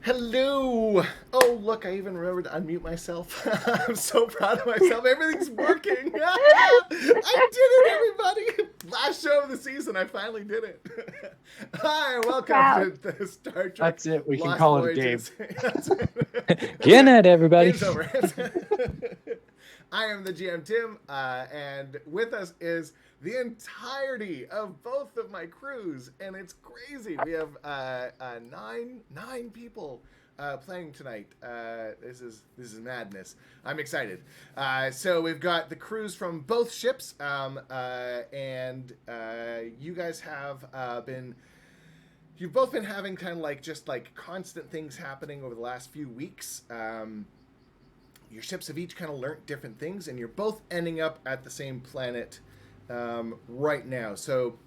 Hello! Oh, look, I even remembered to unmute myself. I'm so proud of myself. Everything's working. I did it, everybody! Last show of the season, I finally did it. Hi, welcome to the Star Trek. That's it. We Lost can call Voyages. it a game. Good night, everybody. Game's over. I am the GM Tim, and with us is the entirety of both of my crews, and it's crazy. We have nine people playing tonight. This is madness. I'm excited. So we've got the crews from both ships, and you guys have you've both been having kind of like constant things happening over the last few weeks. Your ships have each kind of learnt different things, and you're both ending up at the same planet right now. So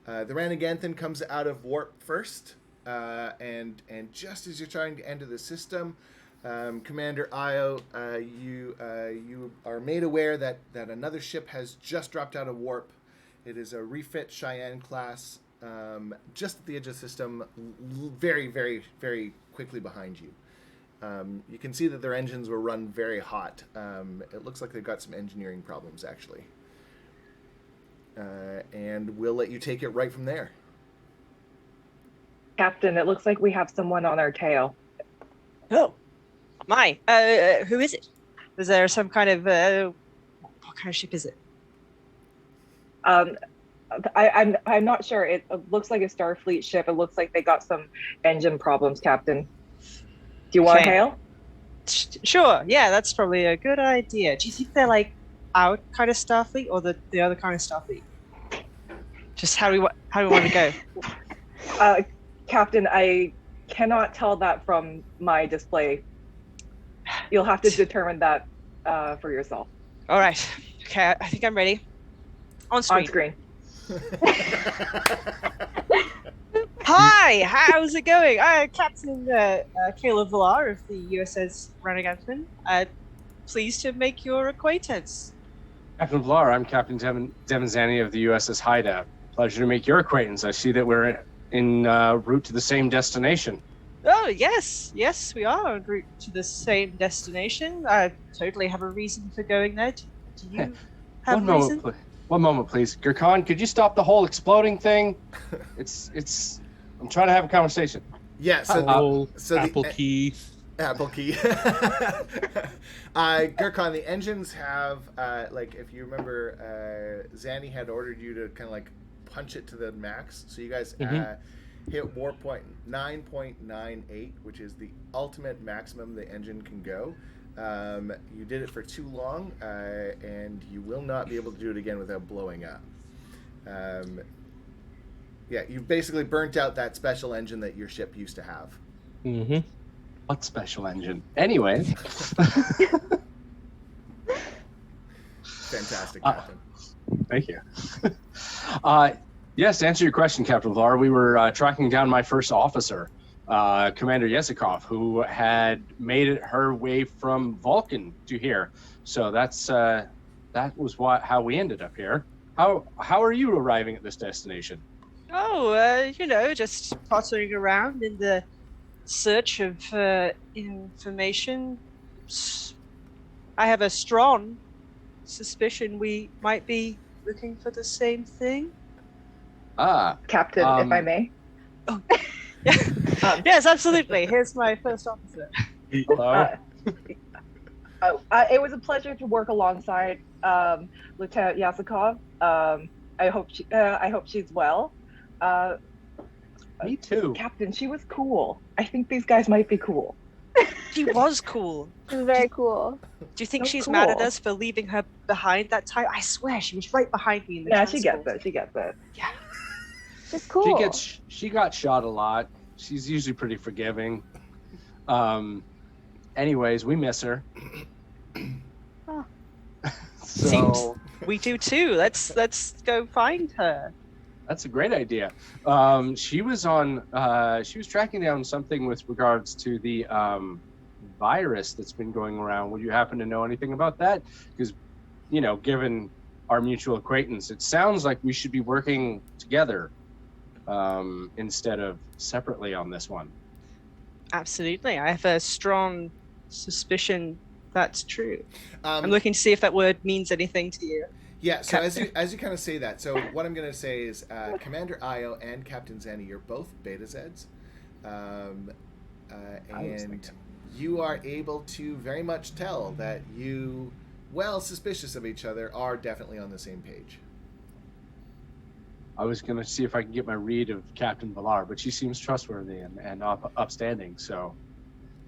the Ranganthan comes out of warp first, and just as you're trying to enter the system, Commander Io, you are made aware that another ship has just dropped out of warp. It is a refit Cheyenne class, just at the edge of the system, very, very, very quickly behind you. You can see that their engines were run very hot. It looks like they've got some engineering problems, actually. And we'll let you take it right from there. Captain, it looks like we have someone on our tail. Oh, my. Who is it? Is there some kind of... what kind of ship is it? I'm not sure. It looks like a Starfleet ship. It looks like they got some engine problems, Captain. Do you want to hail? Sure. Yeah, that's probably a good idea. Do you think they're like our kind of Starfleet or the other kind of Starfleet? Just how we want to go. Captain, I cannot tell that from my display. You'll have to determine that for yourself. All right. Okay, I think I'm ready. On screen. On screen. Hi, how's it going? Captain Caleb Villar of the USS Ranganathan. Pleased to make your acquaintance. Captain Villar, I'm Captain Demonzani of the USS Haida. Pleasure to make your acquaintance. I see that we're en route to the same destination. Oh, yes, we are en route to the same destination. I totally have a reason for going there. Do you have a reason? One moment, please. Gurkhan, could you stop the whole exploding thing? It's. I'm trying to have a conversation. Yeah, Apple key. Apple key. Gurkhan, the engines have, if you remember, Zanny had ordered you to kind of like punch it to the max. So you guys hit warp point 9.98, which is the ultimate maximum the engine can go. You did it for too long, and you will not be able to do it again without blowing up. Yeah, you basically burnt out that special engine that your ship used to have. Mm-hmm. What special engine? Anyway. Fantastic, Captain. Thank you. Yes, to answer your question, Captain Villar, we were tracking down my first officer, Commander Yesikov, who had made it her way from Vulcan to here. So that was how we ended up here. How are you arriving at this destination? Oh, just pottering around in the search of information. I have a strong suspicion we might be looking for the same thing. Captain, if I may. Oh, yes, absolutely. Here's my first officer. Hello. It was a pleasure to work alongside Lieutenant Yasikov. I hope she's well. Me too. Captain, she was cool. I think these guys might be cool. She was cool. She was very cool. Do you think So she's cool. mad at us for leaving her behind that time? I swear, she was right behind me in the Yeah, transport. she gets it. Yeah. She's cool. She got shot a lot. She's usually pretty forgiving. Anyways, we miss her. Oh. So We do too. Let's go find her. that's a great idea. She was tracking down something with regards to the virus that's been going around. Would you happen to know anything about that? Because, given our mutual acquaintance, it sounds like we should be working together instead of separately on this one. Absolutely. I have a strong suspicion that's true. I'm Um, looking to see if that word means anything to you. Yeah, so Captain. as you kind of say that, so what I'm going to say is Commander Io and Captain Zanny, you're both Beta Zeds. And you are able to very much tell that you, well, suspicious of each other, are definitely on the same page. I was going to see if I can get my read of Captain Valar, but she seems trustworthy and upstanding. So,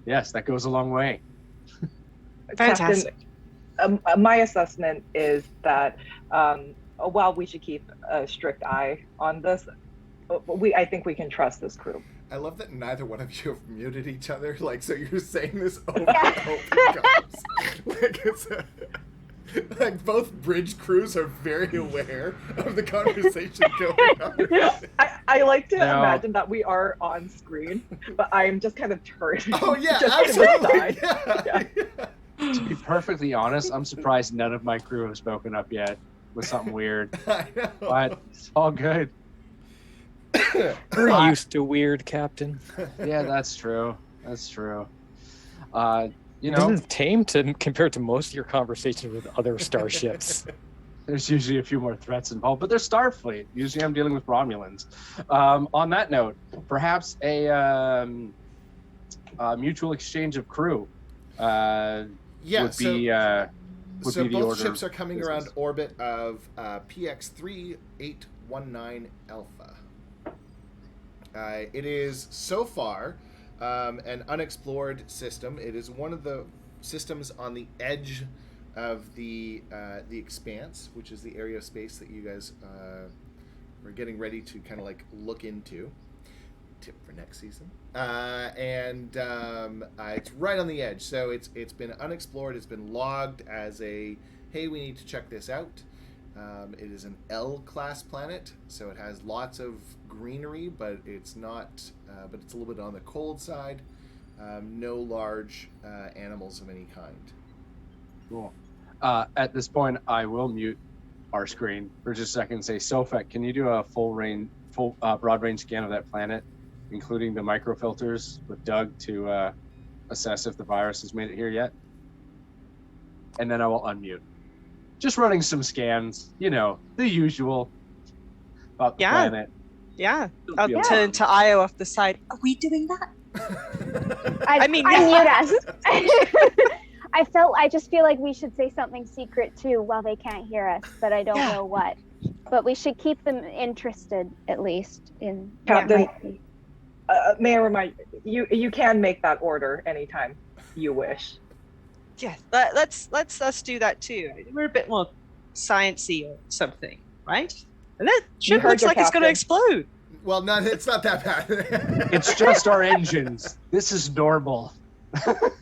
yes, that goes a long way. Fantastic. Captain, my assessment is that while we should keep a strict eye on this, I think we can trust this crew. I love that neither one of you have muted each other. Like, so you're saying this over and over times. Like, it's like both bridge crews are very aware of the conversation going on. I like to imagine that we are on screen, but I'm just kind of turned. Oh yeah, just absolutely. To the side. Yeah. To be perfectly honest, I'm surprised none of my crew have spoken up yet with something weird. I know. But it's all good. We're used to weird, Captain. Yeah, that's true. That's true. You This know, is tame compared to most of your conversations with other starships. there's usually a few more threats involved, but there's Starfleet. Usually I'm dealing with Romulans. On that note, perhaps a mutual exchange of crew Yeah, would be the both order ships of are coming business. around orbit of PX3819 Alpha. It is so far an unexplored system. It is one of the systems on the edge of the Expanse, which is the area of space that you guys are getting ready to kind of like look into. Tip for next season. It's right on the edge, so it's been unexplored. It's been logged as a, hey, we need to check this out. It is an L-class planet, so it has lots of greenery, but it's not. But it's a little bit on the cold side. No large animals of any kind. Cool. At this point, I will mute our screen for just a second and say, Sofek, can you do a full broad range scan of that planet, including the microfilters with Doug to assess if the virus has made it here yet? And then I will unmute. Just running some scans, the usual about the planet. Yeah. Don't I'll feel turn bad. to Io off the side. Are we doing that? I mean, mute us. I just feel like we should say something secret too while they can't hear us, but I don't know what. But we should keep them interested at least in Captain, what might be. may I remind you can make that order anytime you wish. Yeah. Let's do that too. We're a bit more sciencey or something, right? And that ship heard looks your like it's going to captain. explode. Well, no, it's not that bad. It's just our engines. This is normal.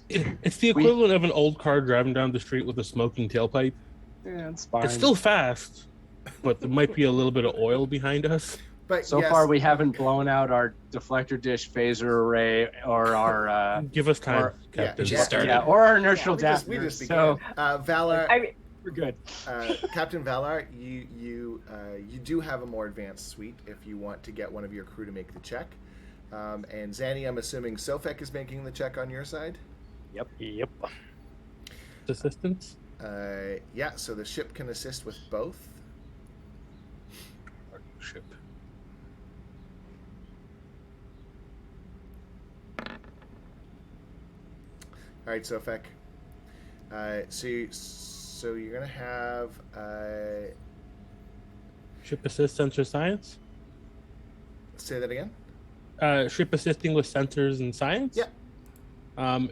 It's the equivalent of an old car driving down the street with a smoking tailpipe. Yeah, it's fine. It's still fast, but there might be a little bit of oil behind us. But So yes, far, we haven't blown out our deflector dish phaser array or our Give us time, or- Captain. yeah, started. or our inertial we adapters. just So began. Valar, we're good. Captain Valar, you do have a more advanced suite if you want to get one of your crew to make the check. And Zanny, I'm assuming Sofek is making the check on your side. Yep. Assistance. Yeah, so the ship can assist with both. Ship. All right, Sofek. So you're gonna have Ship assist sensor science. say that again. Ship assisting with sensors and science. Yeah.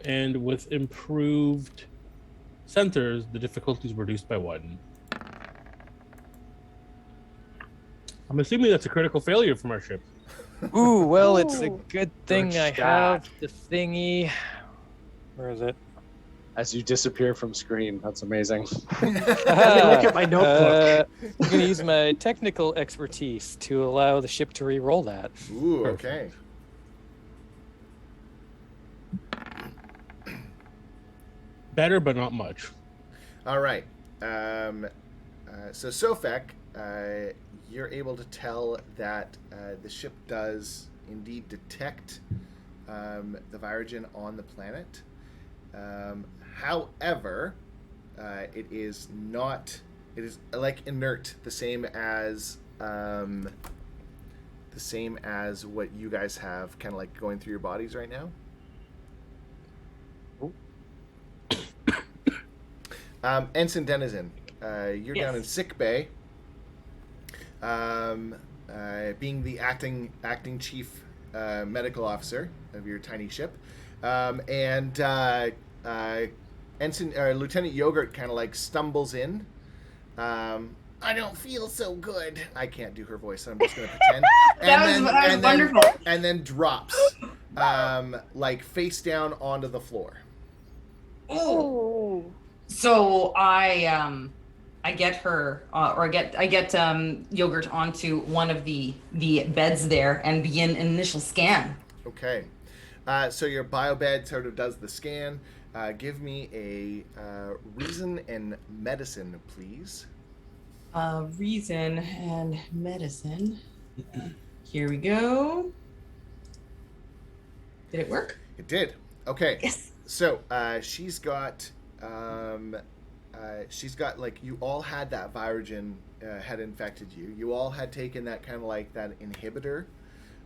And with improved sensors, the difficulty is reduced by 1. I'm assuming that's a critical failure from our ship. Ooh, well, it's a Ooh. good thing Good I shot. have the thingy. Where is it? As you disappear from screen, that's amazing. Look at my notebook. I'm going to use my technical expertise to allow the ship to re-roll that. Ooh, Perfect. okay. Better, but not much. All right. So Sofek, you're able to tell that the ship does indeed detect the Virogen on the planet. However, it is not. It is like inert, the same as what you guys have, kind of like going through your bodies right now. Ensign Denizen, you're down in sick bay. Being the acting chief medical officer of your tiny ship, and Lieutenant Yogurt kind of like stumbles in. I don't feel so good. I can't do her voice, so I'm just going to pretend. That was wonderful. And then drops, like face down onto the floor. Oh. So I get her, I get Yogurt onto one of the beds there and begin an initial scan. Okay. So your biobed sort of does the scan. Give me a reason and medicine, please. Reason and medicine. Here we go. Did it work? It did. Okay. Yes. So she's got like, you all had that Virogen had infected you. You all had taken that kind of like that inhibitor,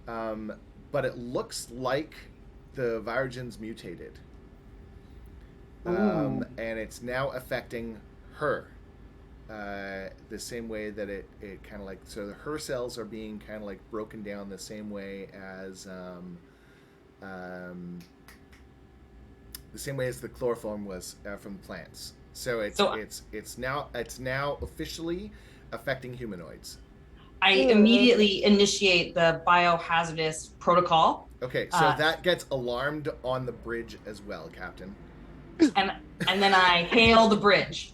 but it looks like the Virogen's mutated, and it's now affecting her. The same way that it kind of like, so her cells are being kind of like broken down the same way as the chloroform was from the plants. So it's now officially affecting humanoids. I immediately initiate the biohazardous protocol. Okay, so that gets alarmed on the bridge as well, Captain. And then I hail the bridge.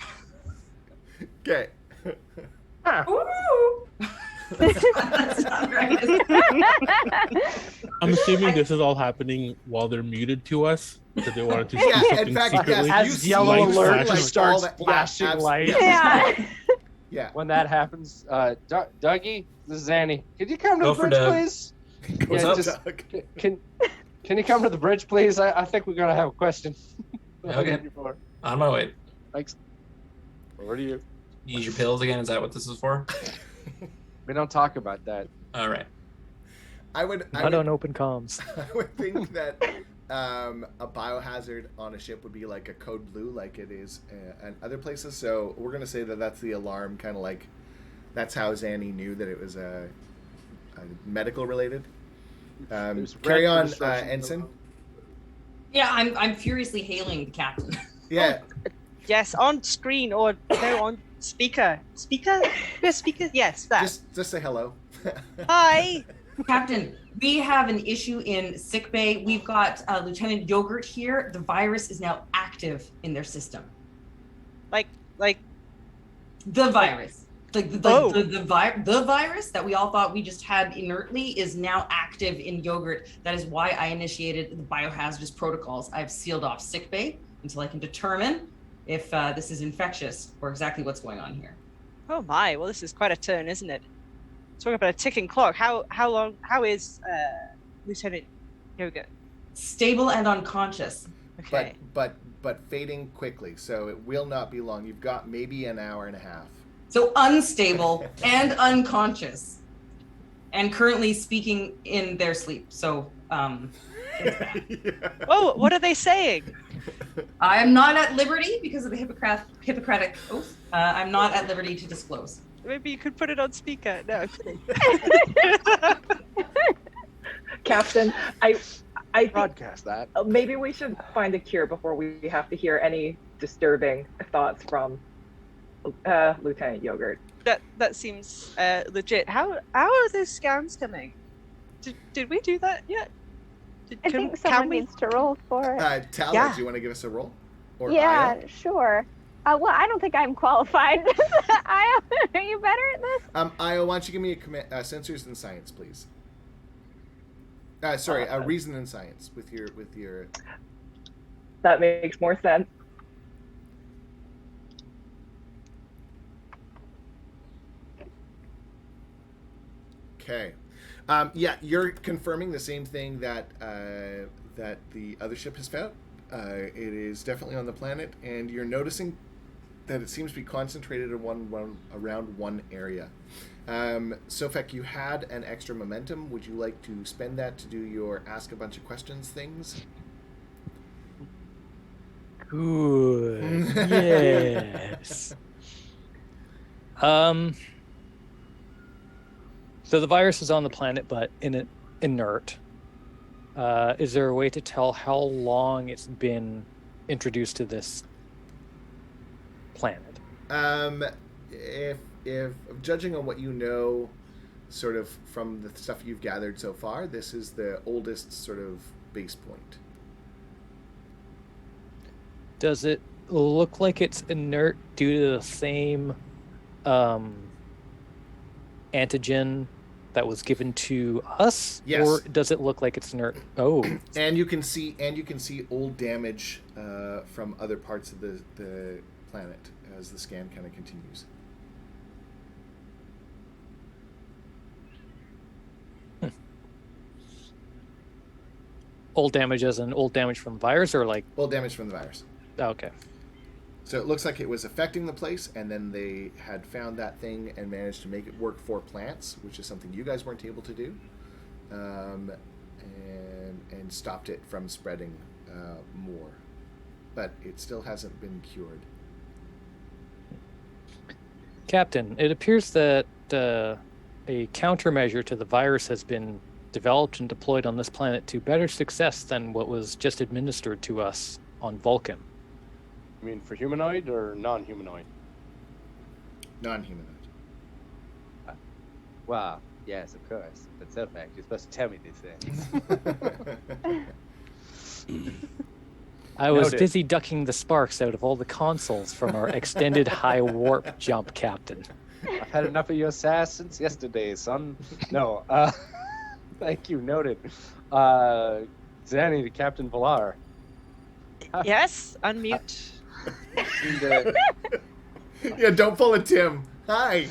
Okay. Ooh. That's not right. I'm assuming this is all happening while they're muted to us because they wanted to see something in fact, secretly. yes, As yellow Lights alert flashing. starts All that- flashing yeah, lights. Yeah. Yeah. When that happens, Dougie, this is Annie. Could you come to Go the for bridge, Doug. please? What's Yeah, up? just- Can you come to the bridge, please? I think we're gonna have a question. Okay. On my way. Thanks. Over to you. You need your pills again? Is that what this is for? We don't talk about that. All right. I would on open comms. I would think that a biohazard on a ship would be like a code blue, like it is in other places. So we're gonna say that that's the alarm, kind of like that's how Zanny knew that it was a medical related. Carry on, Ensign. Yeah, I'm furiously hailing the captain. Yeah. Yes, on screen or no, on speaker. Speaker? Yeah, speaker. Yes, that. Just say hello. Hi. Captain, we have an issue in sickbay. We've got Lieutenant Yogurt here. The virus is now active in their system. Like The virus. Oh. The virus that we all thought we just had inertly is now active in Yogurt. That is why I initiated the biohazardous protocols. I've sealed off sickbay until I can determine if this is infectious or exactly what's going on here. Oh my, well this is quite a turn, isn't it? Talking about a ticking clock. How is Lieutenant Yogurt? Stable and unconscious. Okay. But fading quickly, so it will not be long. You've got maybe an hour and a half. So unstable and unconscious, and currently speaking in their sleep. So, Oh, what are they saying? I am not at liberty because of the Hippocratic oath. I'm not at liberty to disclose. Maybe you could put it on speaker. No, I'm kidding. Captain, I think Broadcast that. maybe we should find a cure before we have to hear any disturbing thoughts from Lieutenant Yogurt. That seems legit. How are those scans coming? Did we do that yet? I think someone needs to roll for it. Tala, Yeah. do you want to give us a roll? Or Yeah, Aya? sure. Well, I don't think I'm qualified. Aya, are you better at this? Aya, why don't you give me a sensors and science, please? Sorry, reason and science with your. That makes more sense. Okay. Yeah, you're confirming the same thing that that the other ship has found. It is definitely on the planet, and you're noticing that it seems to be concentrated in around one area. Skwxwu, you had an extra momentum. Would you like to spend that to do your ask a bunch of questions things? Good. Yes. So the virus is on the planet, but inert. Is there a way to tell how long it's been introduced to this planet? If judging on what you know, sort of from the stuff you've gathered so far, this is the oldest sort of base point. Does it look like it's inert due to the same antigen that was given to us? Yes. Or does it look like it's inert? Oh. And you can see old damage from other parts of the planet as the scan kind of continues. Old damage as in old damage from the virus, or like Old damage from the virus. okay. So it looks like it was affecting the place, and then they had found that thing and managed to make it work for plants, which is something you guys weren't able to do, and stopped it from spreading more. But it still hasn't been cured. Captain, it appears that a countermeasure to the virus has been developed and deployed on this planet to better success than what was just administered to us on Vulcan. You mean for humanoid or non-humanoid? Non-humanoid. Well, yes, of course. But Skwxwu, you're supposed to tell me these things. I was Noted. busy ducking the sparks out of all the consoles from our extended high warp jump, Captain. I've had enough of your sass since yesterday, son. No, thank you, noted. Zanny to Captain Villar. Yes, unmute. Yeah, don't pull a Tim. Hi.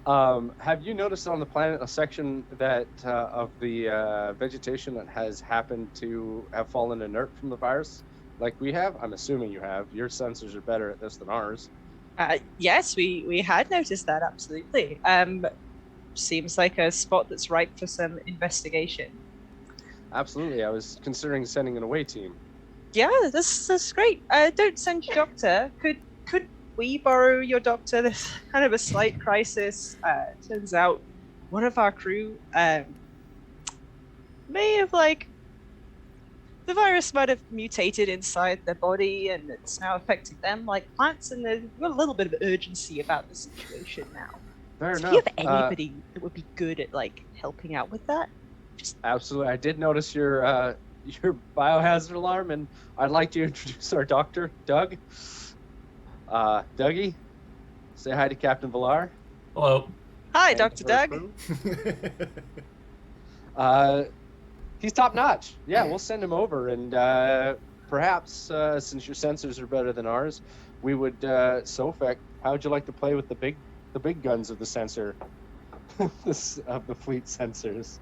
Have you noticed on the planet a section that of the vegetation that has happened to have fallen inert from the virus, like we have? I'm assuming you have. Your sensors are better at this than ours. Yes, we had noticed that, absolutely. Seems like a spot that's ripe for some investigation. Absolutely. I was considering sending an away team. Yeah, this is great. Don't send your doctor. Could we borrow your doctor? There's kind of a slight crisis. Turns out one of our crew may have, like, the virus might have mutated inside their body and it's now affecting them like plants, and there's a little bit of urgency about the situation now. Fair So enough. if you have anybody that would be good at, like, helping out with that? Absolutely. I did notice your biohazard alarm, and I'd like to introduce our doctor, Doug. Dougie, say hi to Captain Villar. Hello. Hi, And Dr. her Doug. crew. He's top notch. Yeah, we'll send him over, and perhaps since your sensors are better than ours, we would. Skwxwu, how would you like to play with the big guns of the sensor, of the fleet sensors?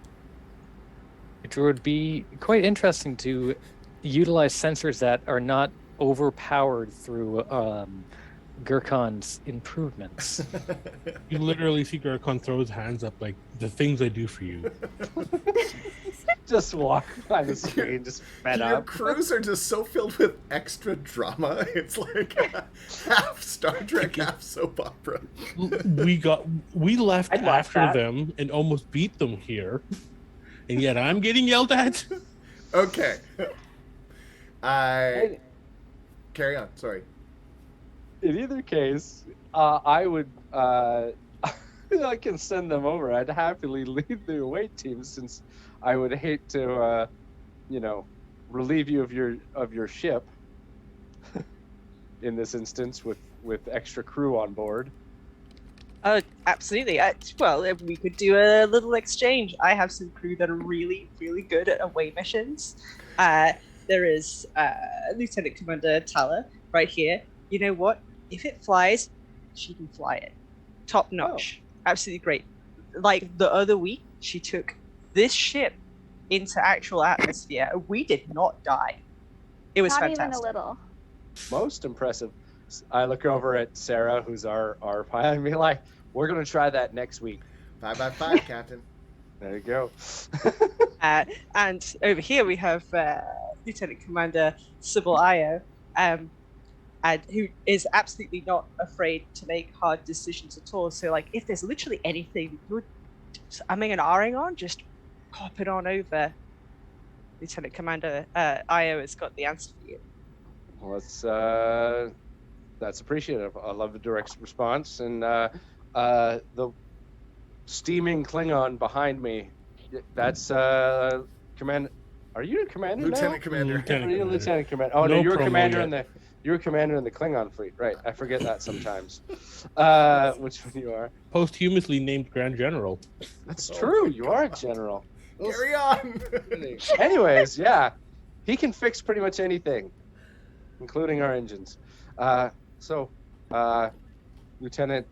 It would be quite interesting to utilize sensors that are not overpowered through Gurkhan's improvements. You literally see Gurkhan throw his hands up like, the things I do for you. Just walk by the screen, just fed Your up. crews are just so filled with extra drama. It's like half Star Trek, half soap opera. We left I'd watch after that. them and almost beat them here. And yet I'm getting yelled at. Okay. Carry on. Sorry. In either case, I would. I can send them over. I'd happily lead the away team, since I would hate to, relieve you of your ship. In this instance, with extra crew on board. Oh, absolutely. Well, if we could do a little exchange. I have some crew that are really, really good at away missions. There is Lieutenant Commander Tala right here. You know what? If it flies, she can fly it. Top notch. Absolutely great. like the other week, she took this ship into actual atmosphere. We did not die. It was Not fantastic. even a little. Most impressive. I look over at Sarah, who's our pilot, and be like, "We're gonna try that next week." 5 by 5, Captain. There you go. And over here we have Lieutenant Commander Sybil Io, and who is absolutely not afraid to make hard decisions at all. So, like, if there's literally anything you're umming and ahhing on, just pop it on over. Lieutenant Commander Io has got the answer for you. Well, that's appreciative. I love the direct response, and the steaming Klingon behind me. That's command. Are you a commander Lieutenant now? Commander. Are you a lieutenant commander? Oh no, you're a commander in the. You're a commander in the Klingon fleet, right? I forget that sometimes. Which one you are? Posthumously named Grand General. That's true. You are a general. Carry on. Anyways, yeah, he can fix pretty much anything, including our engines. Lieutenant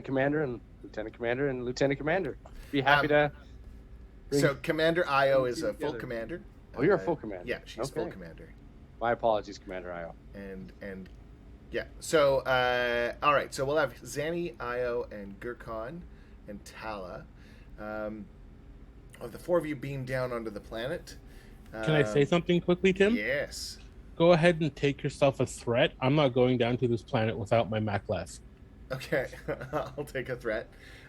Commander and Lieutenant Commander and Lieutenant Commander. Be happy to. So Commander Io is a full commander. Oh, you're a full commander. Yeah, she's full commander. My apologies, Commander Io. And yeah. So all right. So we'll have Zanny, Io, and Gurkhan and Tala. The four of you beam down onto the planet. Can I say something quickly, Tim? Yes. Go ahead and take yourself a threat. I'm not going down to this planet without my Maclef. Okay, I'll take a threat.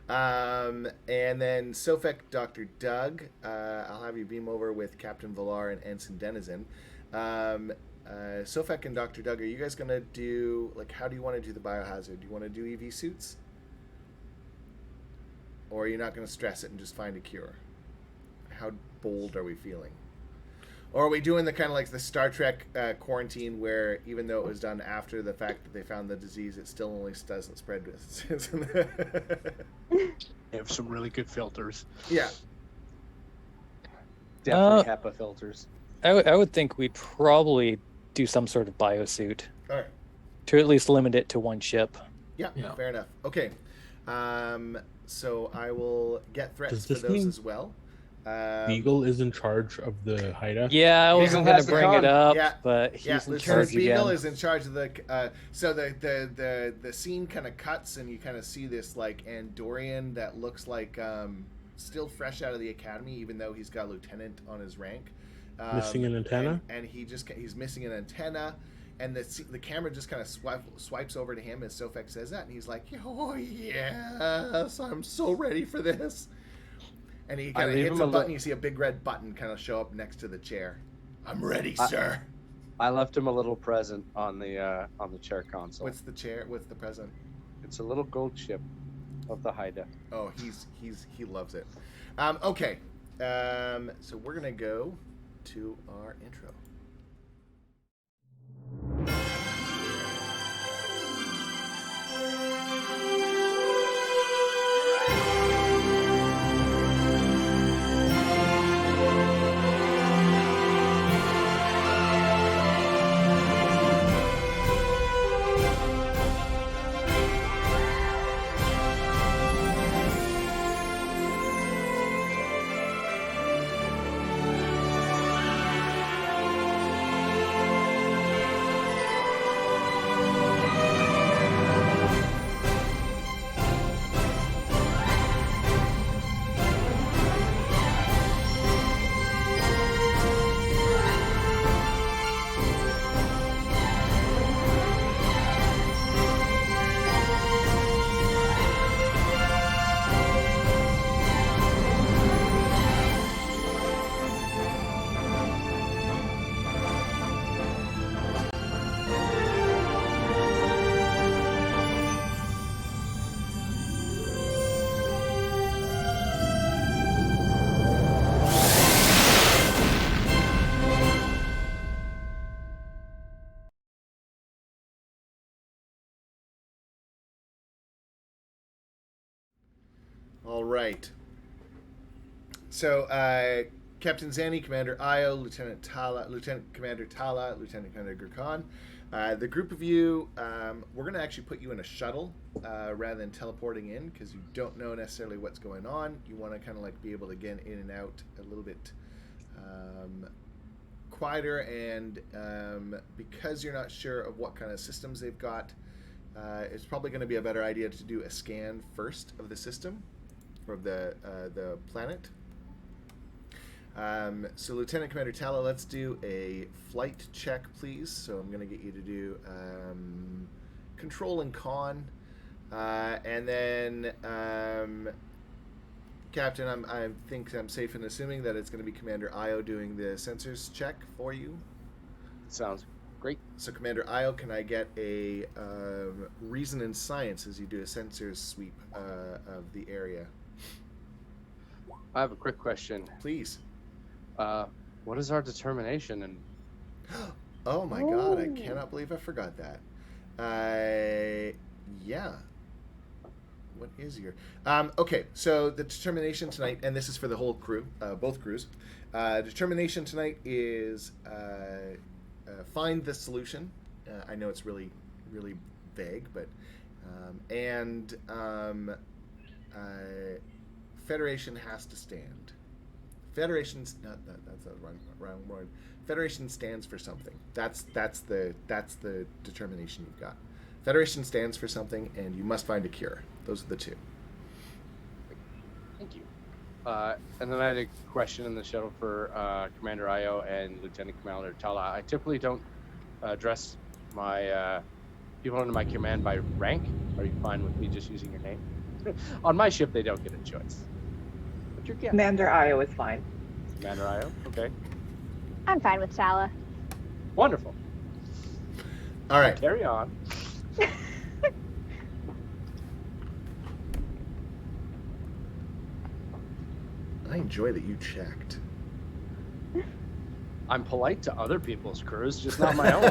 And then Sofek, Dr. Doug, I'll have you beam over with Captain Villar and Ensign Denizen. Sofek and Dr. Doug, are you guys going to do, like, how do you want to do the biohazard? Do you want to do EV suits? Or are you not going to stress it and just find a cure? How bold are we feeling? Or are we doing the kind of like the Star Trek quarantine where even though it was done after the fact that they found the disease, it still only doesn't spread? They have some really good filters. Yeah. Definitely HEPA filters. I would think we'd probably do some sort of biosuit. All right. To at least limit it to one ship. Yeah, fair enough. Okay. So I will get threats for this those mean as well. Beagle is in charge of the Haida. Yeah, I wasn't going to bring it up, yeah, but he's in Lieutenant charge Beagle again. is in charge of the. So the scene kind of cuts, and you kind of see this like Andorian that looks like still fresh out of the academy, even though he's got lieutenant on his rank. Missing an antenna, and he's missing an antenna, and the camera just kind of swipes over to him as Sofek says that, and he's like, "Oh yes, I'm so ready for this." And he kind of hits a button. You see a big red button kind of show up next to the chair. I'm ready, sir. I left him a little present on the chair console. What's the chair? What's the present? It's a little gold chip of the Haida. Oh, he loves it. Okay, so we're gonna go to our intro. All right. So, Captain Zanny, Commander Io, Lieutenant Commander Tala, Lieutenant Commander Gurkhan. The group of you, we're going to actually put you in a shuttle rather than teleporting in, because you don't know necessarily what's going on. You want to kind of like be able to get in and out a little bit quieter, and because you're not sure of what kind of systems they've got, it's probably going to be a better idea to do a scan first of the system, or of the planet. So Lieutenant Commander Tala, let's do a flight check, please. So I'm going to get you to do control and con, and then Captain, I think I'm safe in assuming that it's going to be Commander Io doing the sensors check for you. Sounds great. So Commander Io, can I get a reason and science as you do a sensors sweep of the area? I have a quick question. Please. What is our determination? And oh my God, I cannot believe I forgot that. Yeah. What is your... okay, so the determination tonight, and this is for the whole crew, both crews. Determination tonight is find the solution. I know it's really, really vague, but... Federation has to stand. Federation's that's the wrong word. Federation stands for something. That's the determination you've got. Federation stands for something, and you must find a cure. Those are the two. Thank you. And then I had a question in the shuttle for Commander Io and Lieutenant Commander Tala. I typically don't address my people under my command by rank. Are you fine with me just using your name? On my ship, they don't get a choice. But your guess. Commander Io is fine. Commander Io, okay. I'm fine with Tala. Wonderful. All right. Carry on. I enjoy that you checked. I'm polite to other people's crews, just not my own.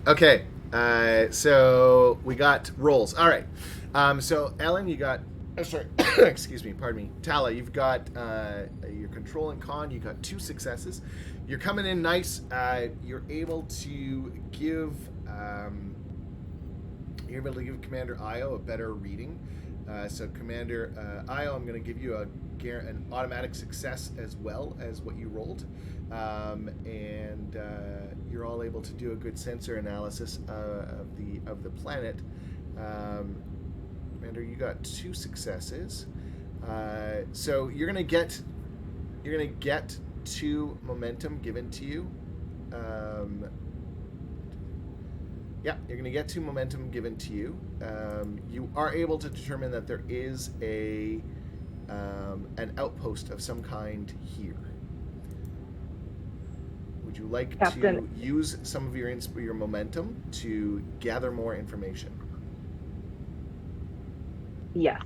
Okay, so we got rolls. All right. So Ellen, you got... Oh, sorry. Excuse me. Pardon me. Tala, you've got your control and con. You got 2 successes. You're coming in nice. You're able to give... you're able to give Commander Io a better reading. So Commander Io, I'm going to give you an automatic success as well as what you rolled, and you're all able to do a good sensor analysis of the planet. Commander, you got 2 successes, so you're going to get 2 momentum given to you. Yeah, you're going to get 2 momentum given to you. You are able to determine that there is an outpost of some kind here. Would you like Captain, to use some of your momentum to gather more information? Yes.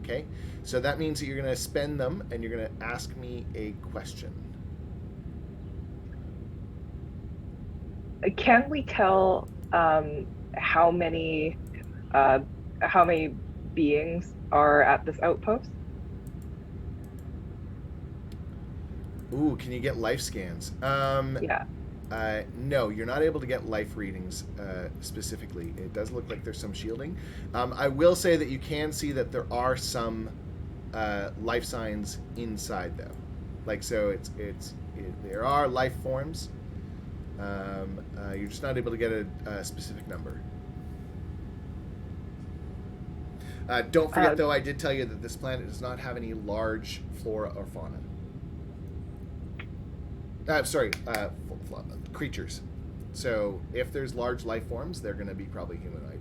Okay, so that means that you're going to spend them and you're going to ask me a question. Can we tell how many beings are at this outpost? Ooh, can you get life scans? Yeah. No, you're not able to get life readings specifically. It does look like there's some shielding. I will say that you can see that there are some life signs inside, though. Like, so there are life forms. You're just not able to get a specific number. Don't forget, though, I did tell you that this planet does not have any large flora or fauna. Creatures. So if there's large life forms, they're going to be probably humanoid.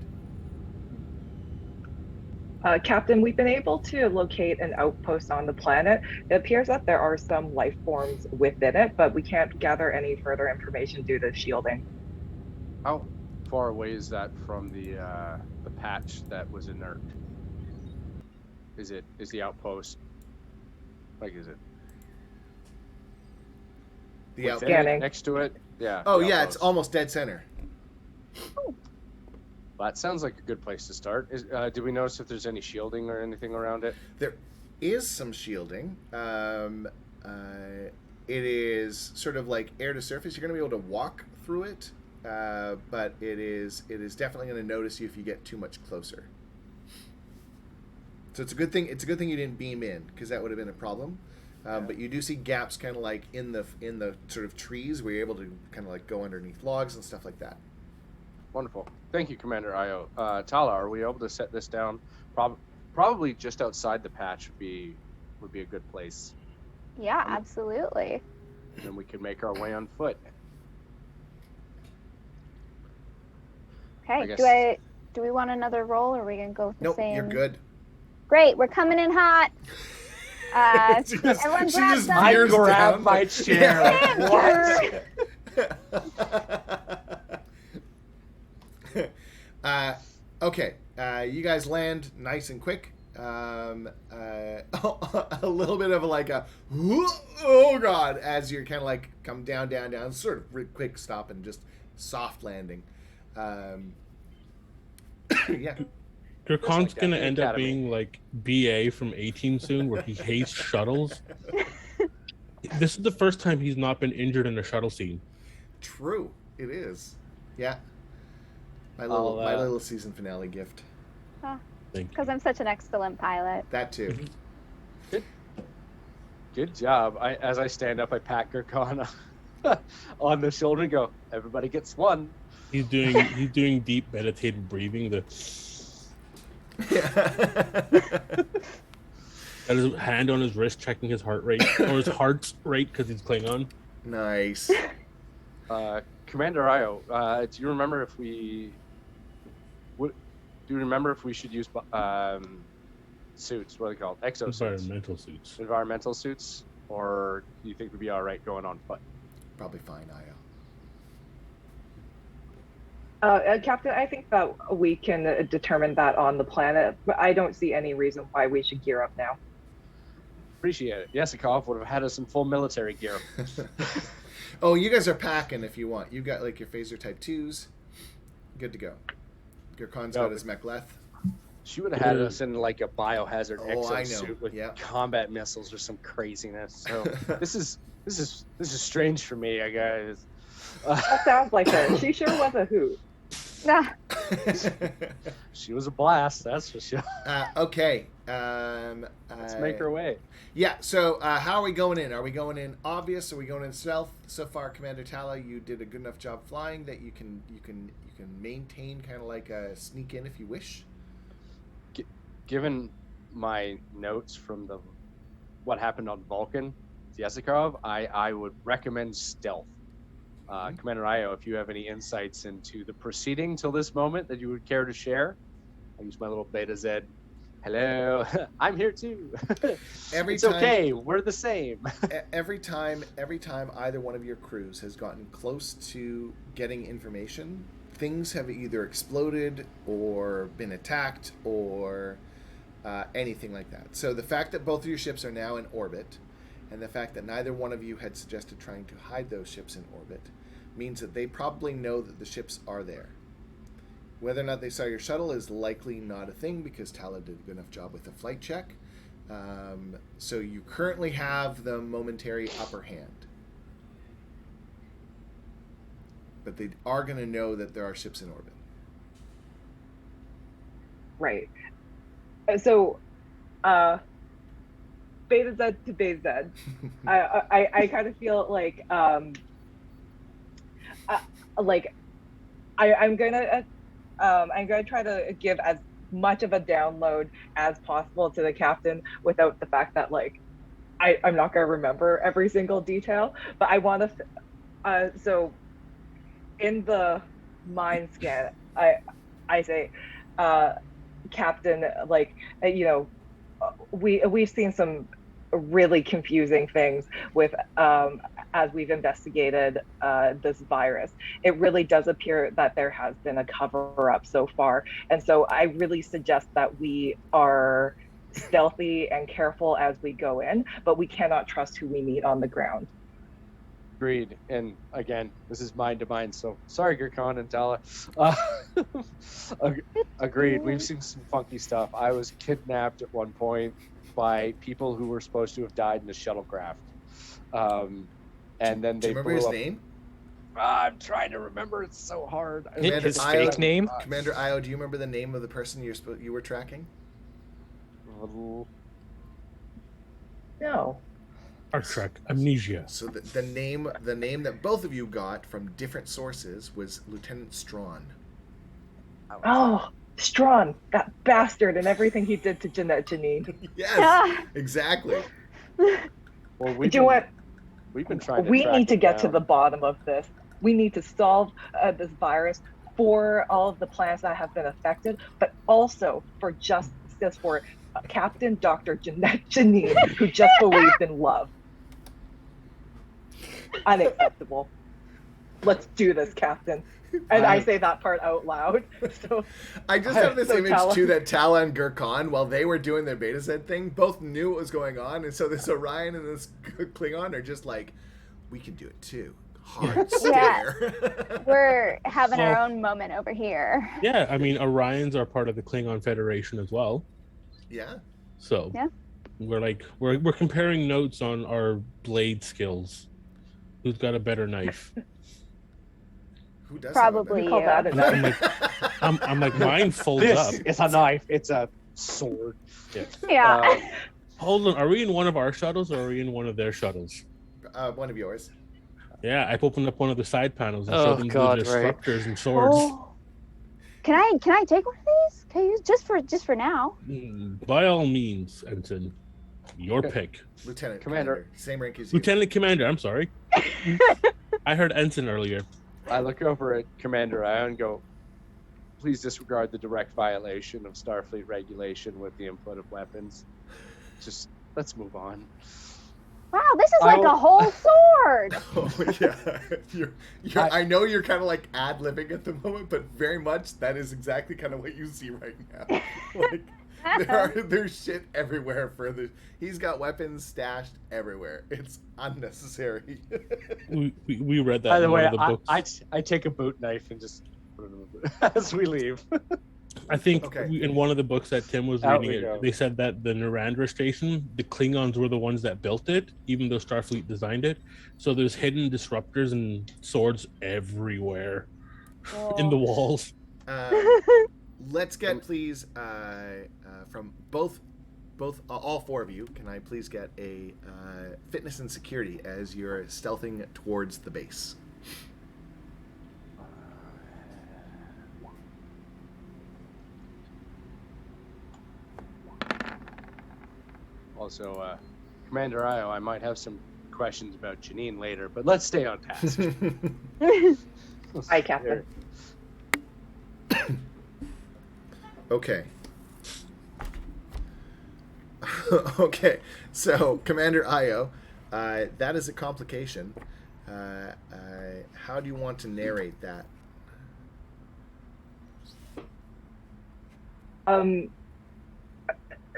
Captain, we've been able to locate an outpost on the planet. It appears that there are some life forms within it, but we can't gather any further information due to shielding. How far away is that from the patch that was inert? Is the outpost, like, is it The Scanning. next to it? Yeah. Oh, the yeah, outpost. it's almost dead center. Well, that sounds like a good place to start. Did we notice if there's any shielding or anything around it? There is some shielding. It is sort of like air to surface. You're going to be able to walk through it but it is definitely going to notice you if you get too much closer. So it's a good thing. It's a good thing you didn't beam in, because that would have been a problem. But you do see gaps, kind of like in the sort of trees, where you're able to kind of like go underneath logs and stuff like that. Wonderful. Thank you, Commander Io. Tala, are we able to set this down? Probably just outside the patch would be a good place. Yeah, absolutely. And then we can make our way on foot. Okay. Do we want another roll, or are we gonna go with the same? Nope, you're good. Great, we're coming in hot. Everyone grab some. I grab my chair. Okay, you guys land nice and quick. A little bit of oh god, as you're kind of like come down, sort of really quick stop and just soft landing. Yeah. Gurkhan's gonna end up being like BA from A-Team soon, where he hates shuttles. This is the first time he's not been injured in a shuttle scene. True, it is. Yeah. My little season finale gift. Because I'm such an excellent pilot. That too. Good job. As I stand up, I pat Gurkhan on the shoulder and go, "Everybody gets one." He's doing deep meditative breathing. Got his hand on his wrist, checking his heart rate or his heart's rate because he's Klingon. Nice. Commander Io, do you remember if we should use suits? What are they called? Exosuits. Environmental suits, or do you think we'd be all right going on foot? Probably fine, Io. Captain, I think that we can determine that on the planet, but I don't see any reason why we should gear up now. Appreciate it. Yesikov would have had us in full military gear. Oh, you guys are packing if you want. You got like your phaser type 2s. Good to go. Gurkhan's got his mek'leth. She would have had us in like a biohazard exosuit with combat missiles or some craziness. So this is strange for me, I guess. That sounds like her. She sure was a hoot. She was a blast, that's for sure. Okay. Let's make her way. Yeah, so how are we going in? Are we going in obvious? Are we going in stealth? So far, Commander Tala, you did a good enough job flying that you can maintain kind of like a sneak in if you wish. Given my notes from what happened on Vulcan, Yesikov, I would recommend stealth. Commander Io, if you have any insights into the proceeding till this moment that you would care to share, I'll use my little Beta Z. Hello, I'm here too. It's okay, we're the same. every time either one of your crews has gotten close to getting information, things have either exploded or been attacked or anything like that. So the fact that both of your ships are now in orbit, and the fact that neither one of you had suggested trying to hide those ships in orbit, means that they probably know that the ships are there. Whether or not they saw your shuttle is likely not a thing, because Tala did a good enough job with the flight check. So you currently have the momentary upper hand. But they are going to know that there are ships in orbit. Right. So, Beta Z to Beta Z. I kind of feel like I'm gonna try to give as much of a download as possible to the captain without the fact that I'm not gonna remember every single detail. But I want to. So in the mind scan, I say, Captain, we've seen some really confusing things with as we've investigated this virus. It really does appear that there has been a cover-up so far, and so I really suggest that we are stealthy and careful as we go in, but we cannot trust who we meet on the ground. Agreed. And again, this is mind to mind, so sorry, Gurkhan and Tala. Agreed. We've seen some funky stuff. I was kidnapped at one point by people who were supposed to have died in a shuttlecraft. And then they Do you remember his blew up. name? I'm trying to remember. It's so hard. His fake name? Commander Io, do you remember the name of the person you were tracking? No. Star Trek amnesia. So the name that both of you got from different sources was Lieutenant Strawn. Oh, Strawn, that bastard, and everything he did to Jeanette Janine. Yes, exactly. Well, Do you know what? We've been trying to We track need to it get to down. the bottom of this. We need to solve this virus for all of the planets that have been affected, but also for justice for Captain Dr. Jeanette Janine, who just believed in love. Unacceptable. Let's do this, Captain. And I say that part out loud. So I just have this image Tala. too that Tala and Gurkhan, while they were doing their beta set thing, both knew what was going on, and so this Orion and this Klingon are just like, we can do it too. Hard stare. We're having our own moment over here. Yeah, I mean, Orions are part of the Klingon Federation as well. Yeah. So we're comparing notes on our blade skills. Who's got a better knife? Who does Probably call you. that a I'm knife? like, I'm like, mine folds up. This is a knife. It's a sword. Yeah. Hold on, are we in one of our shuttles or are we in one of their shuttles? One of yours. Yeah, I've opened up one of the side panels and Oh, showed them God, the right. disruptors and swords. Oh. Can I take one of these? Can I use just for now? By all means, Ensign, your pick. Lieutenant Commander. Same rank as you. Lieutenant Commander, I'm sorry. I heard Ensign earlier. I look over at Commander Io and go, please disregard the direct violation of Starfleet regulation with the input of weapons. Just let's move on. Wow, this is like a whole sword. Oh yeah, I know you're kind of like ad-libbing at the moment, but very much that is exactly kind of what you see right now. Like there's shit everywhere for the. He's got weapons stashed everywhere. It's unnecessary. We read that By the in way, one of the books. I take a boot knife and just put it in the boot as we leave. I think Okay. in one of the books that Tim was Out reading, we go. they said that the Narendra station, the Klingons were the ones that built it, even though Starfleet designed it. So there's hidden disruptors and swords everywhere in the walls. Let's get please from both all four of you. Can I please get a fitness and security as you're stealthing towards the base? Also, Commander Io, I might have some questions about Janine later, but let's stay on task. Hi, Captain. Okay. Okay. So, Commander Io, that is a complication. How do you want to narrate that?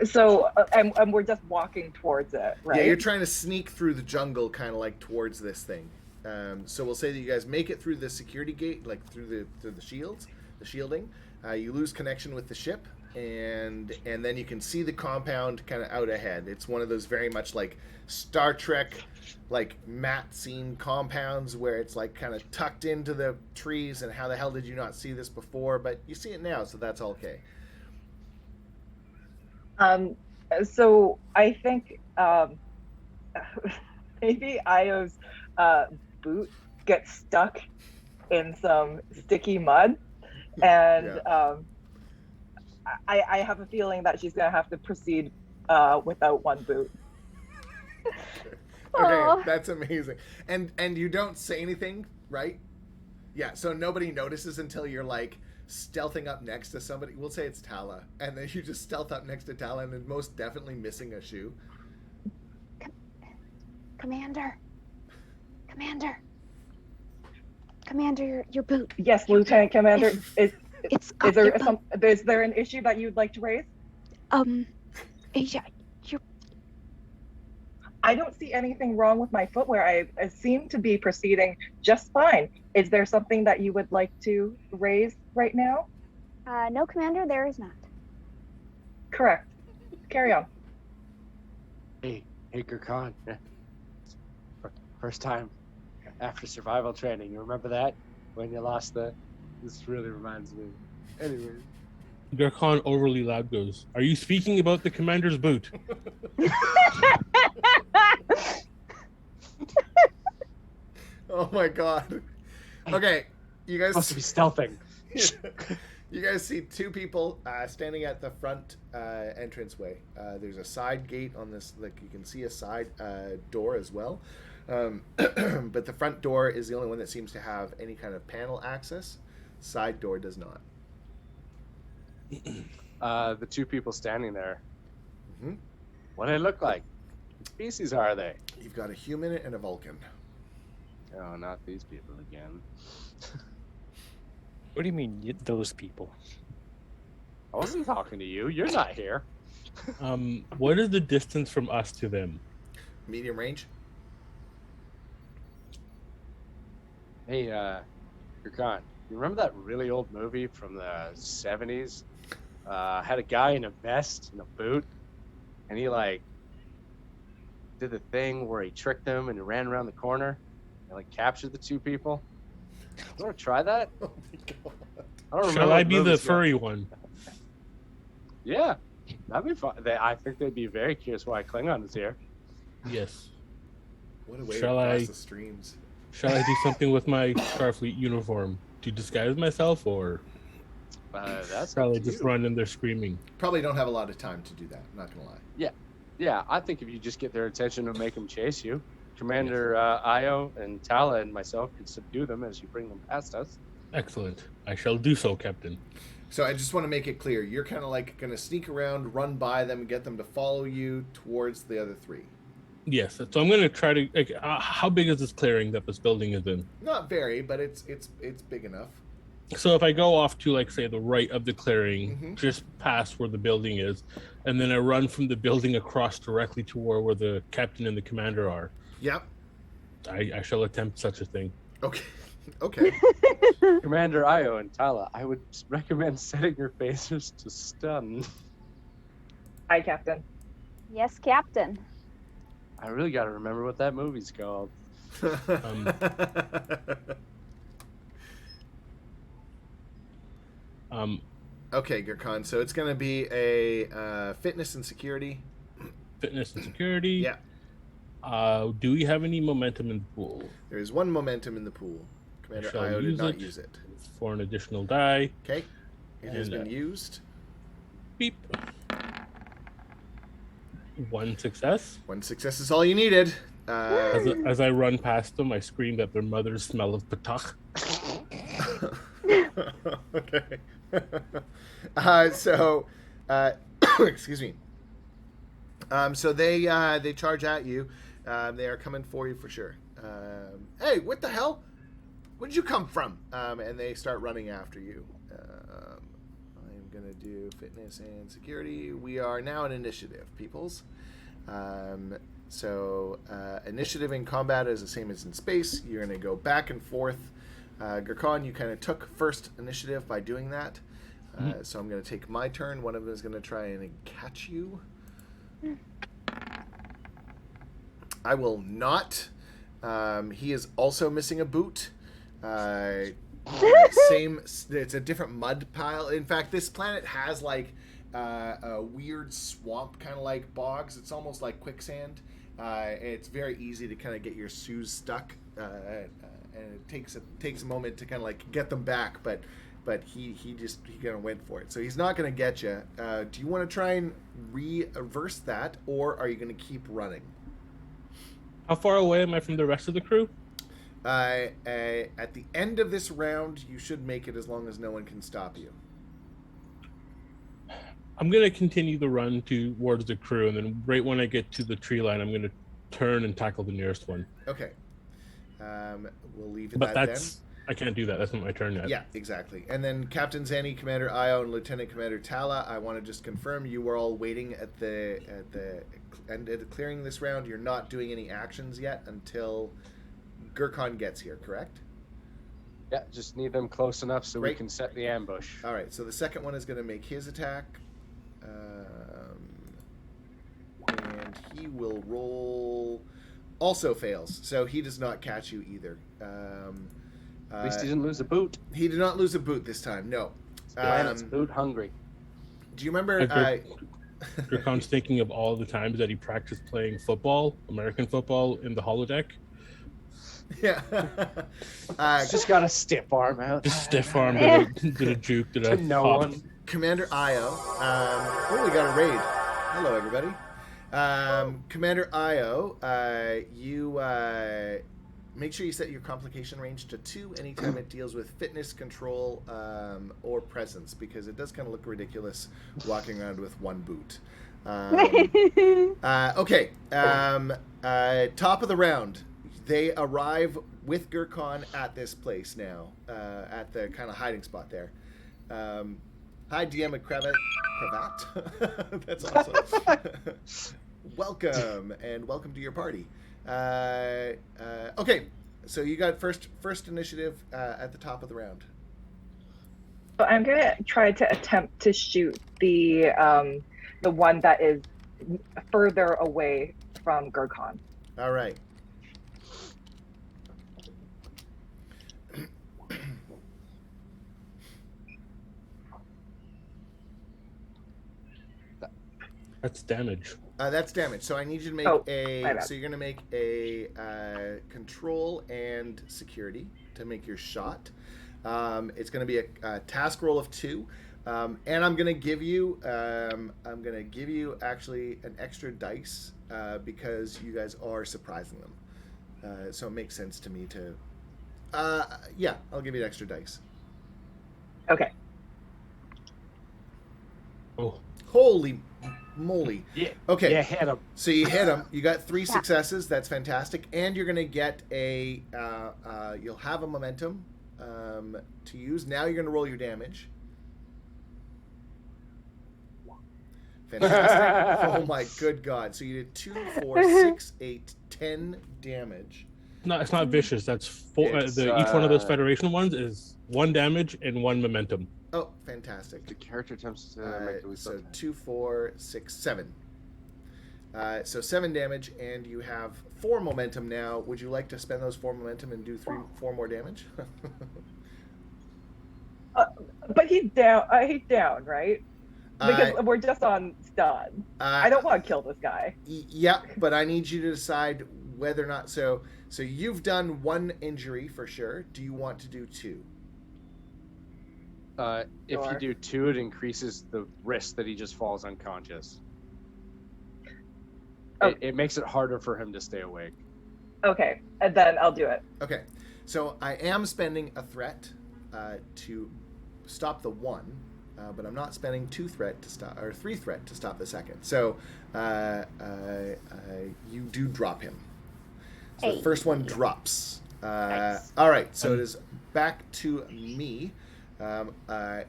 So, and we're just walking towards it, right? Yeah, you're trying to sneak through the jungle, kind of like towards this thing. So we'll say that you guys make it through the security gate, like through the shields, the shielding. You lose connection with the ship, and then you can see the compound kind of out ahead. It's one of those very much like Star Trek, like matte scene compounds where it's like kind of tucked into the trees. And how the hell did you not see this before? But you see it now, so that's okay. So I think maybe Io's boot gets stuck in some sticky mud, and I have a feeling that she's gonna have to proceed without one boot. Okay, that's amazing. And you don't say anything, right? Yeah, so nobody notices until you're like stealthing up next to somebody. We'll say it's Tala, and then you just stealth up next to Tala and then most definitely missing a shoe. Commander, your boot. Yes, Lieutenant Commander. Is It's is there an issue that you'd like to raise? Yeah, I don't see anything wrong with my footwear. I seem to be proceeding just fine. Is there something that you would like to raise right now? no, Commander, there is not. Correct. Carry on. Hey, Gurkhan. First time after survival training. You remember that when you lost the? This really reminds me. Anyway, Gurkhan overly loud goes, "Are you speaking about the commander's boot?" Oh my god. Okay, you guys supposed to be stealthing. You guys see two people standing at the front entranceway. There's a side gate on this, like you can see a side door as well. But the front door is the only one that seems to have any kind of panel access. Side door does not. The two people standing there. Mm-hmm. What do they look like? What species are they? You've got a human and a Vulcan. Oh, not these people again. What do you mean, those people? I wasn't talking to you. You're not here. What is the distance from us to them? Medium range. Hey, Gurkhan, you remember that really old movie from the 70s? Had a guy in a vest and a boot, and he like did the thing where he tricked them and he ran around the corner and like captured the two people. You want to try that? Oh my god. I don't remember. Shall what I be the movie's furry called. one? Yeah, that'd be fun. I think they'd be very curious why Klingon is here. Yes. What a way Shall to cross I- the streams. Shall I do something with my Starfleet uniform to disguise myself, or That's shall up I to just you. run in there screaming? Probably don't have a lot of time to do that, I'm not gonna lie. Yeah, I think if you just get their attention and make them chase you, Commander Io and Tala and myself can subdue them as you bring them past us. Excellent. I shall do so, Captain. So I just want to make it clear, you're kind of like going to sneak around, run by them, get them to follow you towards the other three. Yes. So I'm going to try to. Like, how big is this clearing that this building is in? Not very, but it's big enough. So if I go off to, like, say, the right of the clearing, Mhm. just past where the building is, and then I run from the building across directly to where the captain and the commander are, Yep. I shall attempt such a thing. Okay. Okay. Commander Io and Tala, I would recommend setting your phasers to stun. Hi, Captain. Yes, Captain. I really got to remember what that movie's called. Okay, Gurkhan. So it's going to be a fitness and security. Fitness and security. Yeah. Do we have any momentum in the pool? There is one momentum in the pool. Commander shall Io did use not it. use it. For an additional die. Okay. It has And, been used. Beep. One success. One success is all you needed. As I run past them, I scream that their mothers smell of patach. Okay. Excuse me. So they charge at you. They are coming for you for sure. Hey, what the hell? Where did you come from? And they start running after you. I'm gonna do fitness and security. We are now in initiative, peoples. Initiative in combat is the same as in space. You're gonna go back and forth. Gurkhan, you kind of took first initiative by doing that. So I'm going to take my turn. One of them is going to try and catch you. I will not. He is also missing a boot. It's a different mud pile. In fact, this planet has like a weird swamp kind of like bogs. It's almost like quicksand. It's very easy to kind of get your shoes stuck. And it takes a moment to kind of like get them back, but he kind of went for it. So he's not going to get you. Do you want to try and reverse that, or are you going to keep running? How far away am I from the rest of the crew? At the end of this round, you should make it as long as no one can stop you. I'm going to continue the run towards the crew, and then right when I get to the tree line, I'm going to turn and tackle the nearest one. Okay. We'll leave it But that that's then. I can't do that. That's not my turn yet. Yeah, exactly. And then Captain Zanny, Commander Io, and Lieutenant Commander Tala, I want to just confirm you were all waiting at the end of the clearing this round. You're not doing any actions yet until Gurkhan gets here, correct? Yeah, just need them close enough so we Right. can set the ambush. All right, so the second one is going to make his attack. And he will roll also fails, so he does not catch you either. At least he didn't lose a boot. He did not lose a boot this time. No. Planet's boot hungry. Do you remember? Gurkhan's thinking of all the times that he practiced playing football, American football, in the holodeck. Yeah. Just got a stiff arm out. Just stiff arm, did a juke, did a no hop. one. Commander Io. Oh, we got a raid. Hello, everybody. Commander Io, you make sure you set your complication range to 2 anytime it deals with fitness, control, or presence, because it does kind of look ridiculous walking around with 1 boot. Okay. Top of the round. They arrive with Gurkhan at this place now, at the kind of hiding spot there. Hi, DM and Cravat. That's awesome. Welcome, and welcome to your party. Okay, so you got first initiative at the top of the round. So I'm gonna try to attempt to shoot the one that is further away from Gurkhan. All right. That's damage. That's damage. So I need you to make So you're going to make a control and security to make your shot. It's going to be a task roll of 2, and I'm going to give you actually an extra dice because you guys are surprising them. So it makes sense to me to. Yeah, I'll give you an extra dice. Okay. Oh. Holy moly. Yeah. Okay. Yeah, hit him. So you hit him. You got 3 successes. That's fantastic. And you're going to get a, you'll have a momentum to use. Now you're going to roll your damage. Fantastic. Oh my good God. So you did 2, 4, 6, 8, 10 damage. No, it's not vicious. That's 4. It's, each one of those Federation ones is 1 damage and 1 momentum. Oh, fantastic. The character attempts to make the so 2, 4, 6, 7. So 7 damage, and you have 4 momentum now. Would you like to spend those 4 momentum and do 4 more damage? But he's down. He's down, right? Because we're just on stun. I don't want to kill this guy. Yeah, but I need you to decide whether or not. So you've done 1 injury for sure. Do you want to do 2? If you do 2, it increases the risk that he just falls unconscious. Oh. It makes it harder for him to stay awake. Okay, and then I'll do it. Okay, so I am spending a threat to stop the 1, but I'm not spending 2 threat to stop, or 3 threat to stop the 2nd. So you do drop him. So the first one drops. Nice. All right, so it is back to me.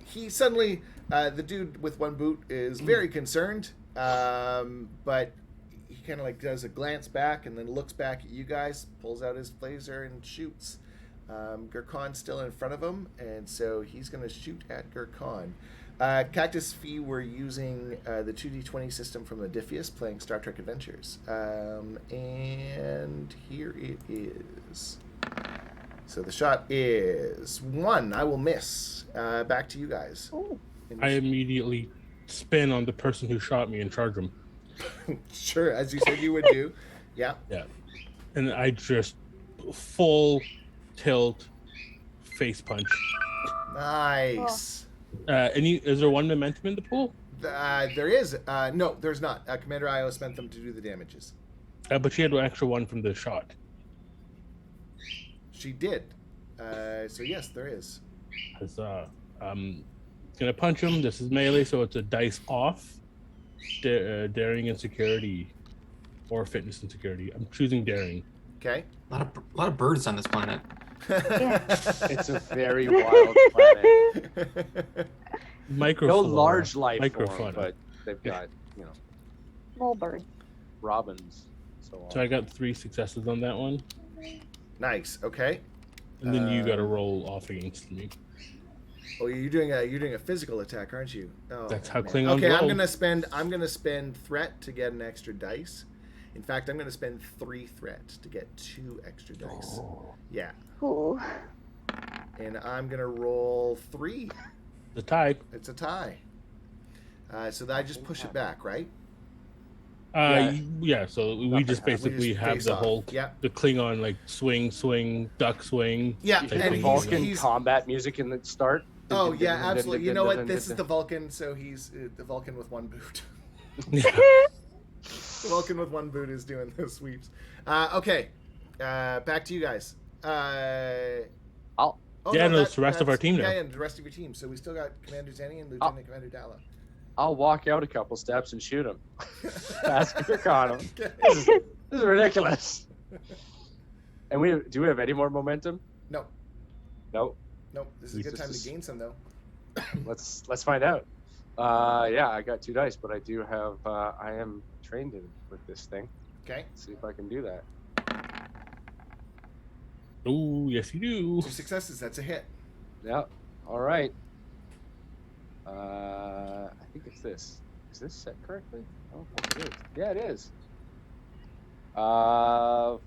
He suddenly, the dude with 1 boot is very concerned, but he kind of like does a glance back and then looks back at you guys, pulls out his phaser and shoots. Gurkhan's still in front of him, and so he's going to shoot at Gurkhan. Cactus Fee, we're using the 2d20 system from the Diffius, playing Star Trek Adventures. And here it is. So the shot is 1. I will miss. Back to you guys. I immediately spin on the person who shot me and charge him. Sure, as you said you would do. Yeah. Yeah. And I just full tilt face punch. Nice. Is there 1 momentum in the pool? There is. No, there's not. Commander Io spent them to do the damages. But she had an extra 1 from the shot. She did. So yes, there is. Gonna punch him. This is melee, so it's a dice off. Daring and security, or fitness and security. I'm choosing daring. Okay. A lot of birds on this planet. It's a very wild planet. No large life form, but they've got, Mole bird. robins. So I got 3 successes on that one. Nice. Okay. And then you got to roll off against me. Oh, you're doing a physical attack, aren't you? Oh, That's how man. Klingons Okay, roll. I'm gonna spend threat to get an extra dice, In fact, I'm going to spend 3 threat to get 2 extra dice. Yeah. Ooh. And I'm going to roll 3. The tie. It's a tie. So that I just push it back, right? Yeah. So we just basically have face the off. whole Yep. the Klingon like swing, duck swing. Yeah, type and thing. Vulcan combat music in the start. Oh yeah, absolutely. You know what? This is the Vulcan, so he's the Vulcan with 1 boot. Yeah. The Vulcan with 1 boot is doing those sweeps. Okay, back to you guys. It's the rest of our team now. Yeah, and the rest of your team. So we still got Commander Zenny and Lieutenant Commander Dalla. I'll walk out a couple steps and shoot him. Ask Kirkon. Okay. This is ridiculous. And do we have any more momentum? No. Nope. Nope. This is a good time to gain some though. Let's find out. Yeah, I got 2 dice, but I do have. I am trained with this thing. Okay. Let's see if I can do that. Oh, yes, you do. 2 successes. That's a hit. Yeah. All right. I think it's this. Is this set correctly? Oh, it is. Yeah, it is. 4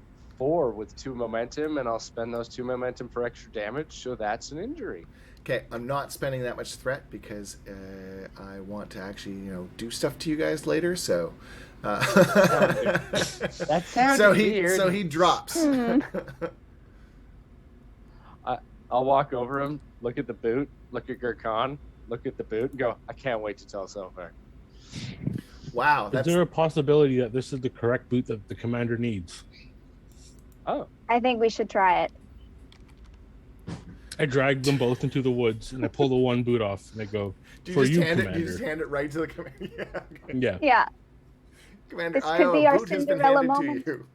with 2 momentum, and I'll spend those 2 momentum for extra damage. So that's an injury. Okay, I'm not spending that much threat because I want to actually, do stuff to you guys later. So, that sounds weird. So he drops. I'll walk over him, look at the boot, look at Gurkhan, look at the boot, and go, I can't wait to tell Selfak. Wow. Is there a possibility that this is the correct boot that the commander needs? Oh. I think we should try it. I drag them both into the woods, and I pull the 1 boot off, and I go, Do for you, hand Commander. You just hand it right to the commander? Yeah. Okay. Yeah. Yeah. Commander, This could be our Cinderella moment. To you.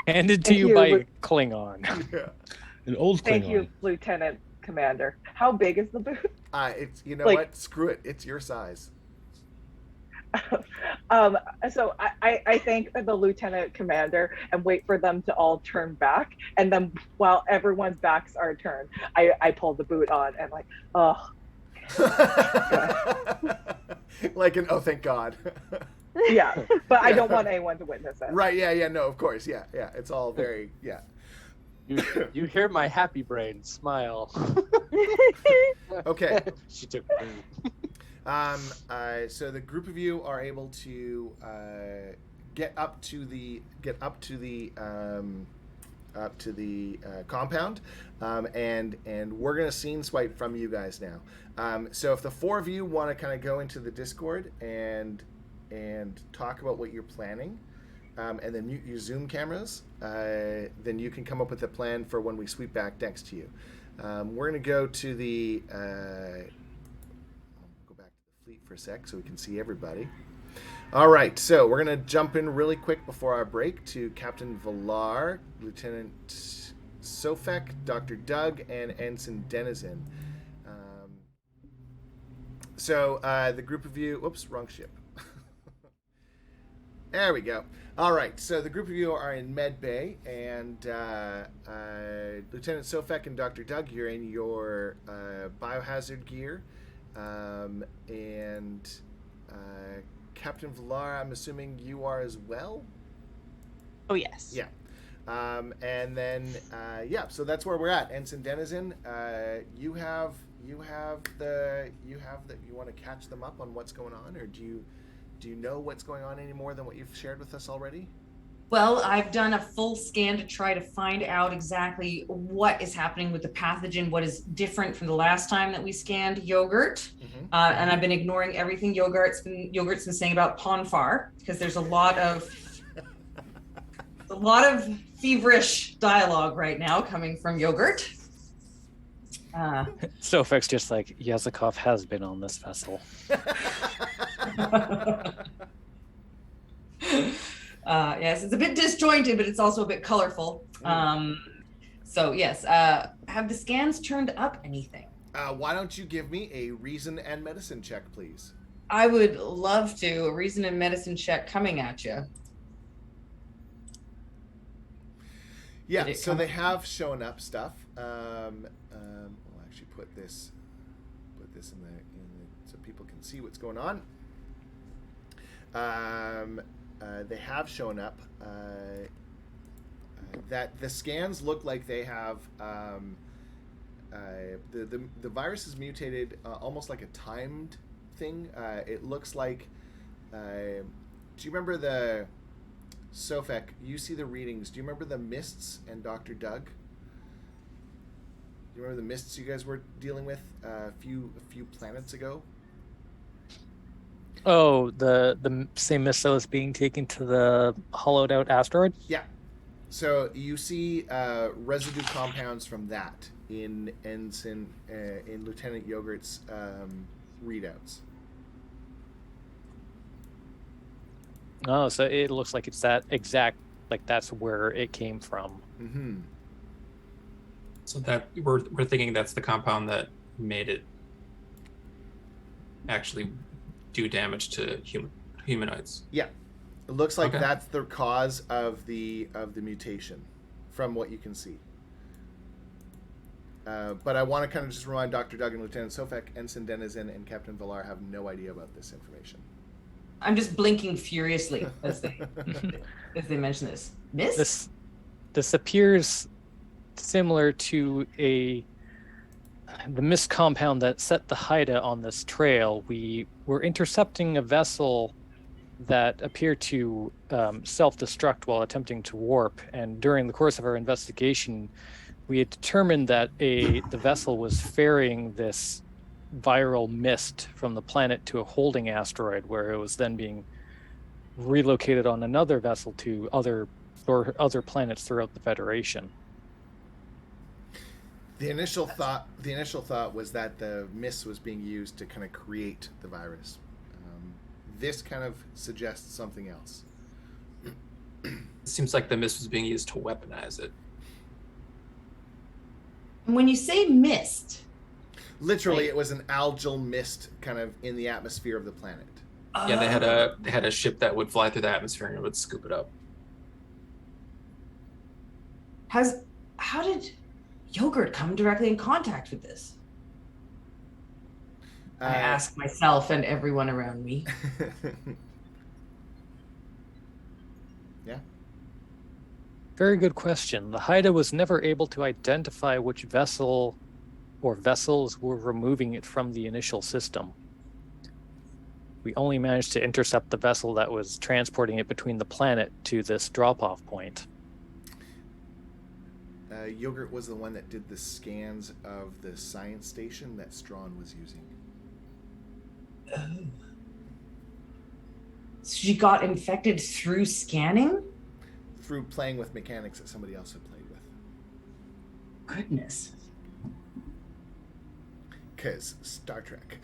Handed to you by Klingon. Yeah. An old Klingon. Thank you, Lieutenant Commander. How big is the boot? It's Like- what? Screw it. It's your size. So I thank the Lieutenant Commander and wait for them to all turn back, and then while everyone's backs are turned, I pull the boot on and like, oh. Like an thank God. Yeah, but I don't want anyone to witness it. Right? Yeah. No, of course. Yeah. It's all very You hear my happy brain smile. Okay. She took. So the group of you are able to get up to the compound, and we're gonna scene swipe from you guys now. So if the 4 of you want to kind of go into the Discord and talk about what you're planning, and then mute your Zoom cameras, then you can come up with a plan for when we sweep back next to you. We're gonna go to the. For a sec so we can see everybody. All right, so we're going to jump in really quick before our break to Captain Villar, Lieutenant Sofek, Dr. Doug, and Ensign Denizen. The group of you... Oops, wrong ship. There we go. All right, so the group of you are in Med Bay, and Lieutenant Sofek and Dr. Doug, you're in your biohazard gear. Captain Villar, I'm assuming you are as well? Oh, yes. Yeah. So that's where we're at. Ensign Denizen, you want to catch them up on what's going on, or do you know what's going on any more than what you've shared with us already? Well, I've done a full scan to try to find out exactly what is happening with the pathogen, what is different from the last time that we scanned Yogurt. Mm-hmm. And I've been ignoring everything Yogurt's been saying about Ponfar, because there's a lot of feverish dialogue right now coming from Yogurt. Sofek's just like, Yazikov has been on this vessel. Yes, it's a bit disjointed, but it's also a bit colorful. So yes, have the scans turned up anything? Why don't you give me a reason and medicine check, please? I would love to. A reason and medicine check coming at you. Yeah, so they have shown up stuff. We'll actually put this put this in the so people can see what's going on. They have shown up. That the scans look like they have the virus is mutated almost like a timed thing. It looks like. Do you remember the Sofek? You see the readings. Do you remember the mists and Dr. Doug? Do you remember the mists you guys were dealing with a few planets ago? Oh, the same mist that was being taken to the hollowed out asteroid? Yeah. So you see residue compounds from that in Lieutenant Yogurt's readouts. Oh, so it looks like it's that exact, like that's where it came from. Mm-hmm. So that we're thinking that's the compound that made it actually do damage to humanoids. Yeah, it looks like Okay. that's the cause of the mutation, from what you can see. But I want to kind of just remind Dr. Doug and Lieutenant Sofek, Ensign Denizen, and Captain Villar have no idea about this information. I'm just blinking furiously as they mention this. Miss? This appears similar to the mist compound that set the Haida on this trail. We were intercepting a vessel that appeared to self-destruct while attempting to warp, and during the course of our investigation, we had determined that the vessel was ferrying this viral mist from the planet to a holding asteroid, where it was then being relocated on another vessel to other planets throughout the Federation. The initial thought was that the mist was being used to kind of create the virus. This kind of suggests something else. It seems like the mist was being used to weaponize it. And when you say mist, Literally, it was an algal mist kind of in the atmosphere of the planet. Yeah, they had a ship that would fly through the atmosphere and it would scoop it up. How did Yogurt come directly in contact with this? I ask myself and everyone around me. Yeah. Very good question. The Haida was never able to identify which vessel or vessels were removing it from the initial system. We only managed to intercept the vessel that was transporting it between the planet to this drop-off point. Yogurt was the one that did the scans of the science station that Strawn was using. Oh. So she got infected through scanning? Through playing with mechanics that somebody else had played with. Goodness. Because Star Trek.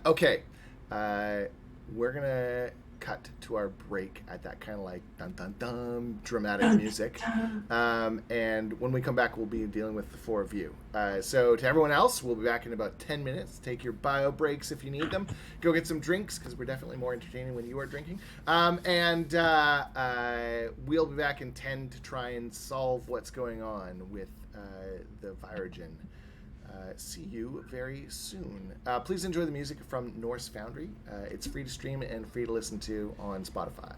Okay. We're going to cut to our break at that kind of like dun dun dun dramatic music. And when we come back, we'll be dealing with the four of you. So to everyone else, we'll be back in about 10 minutes. Take your bio breaks if you need them. Go get some drinks because we're definitely more entertaining when you are drinking. And we'll be back in 10 to try and solve what's going on with the Virogen. See you very soon. Please enjoy the music from Norse Foundry. It's free to stream and free to listen to on Spotify.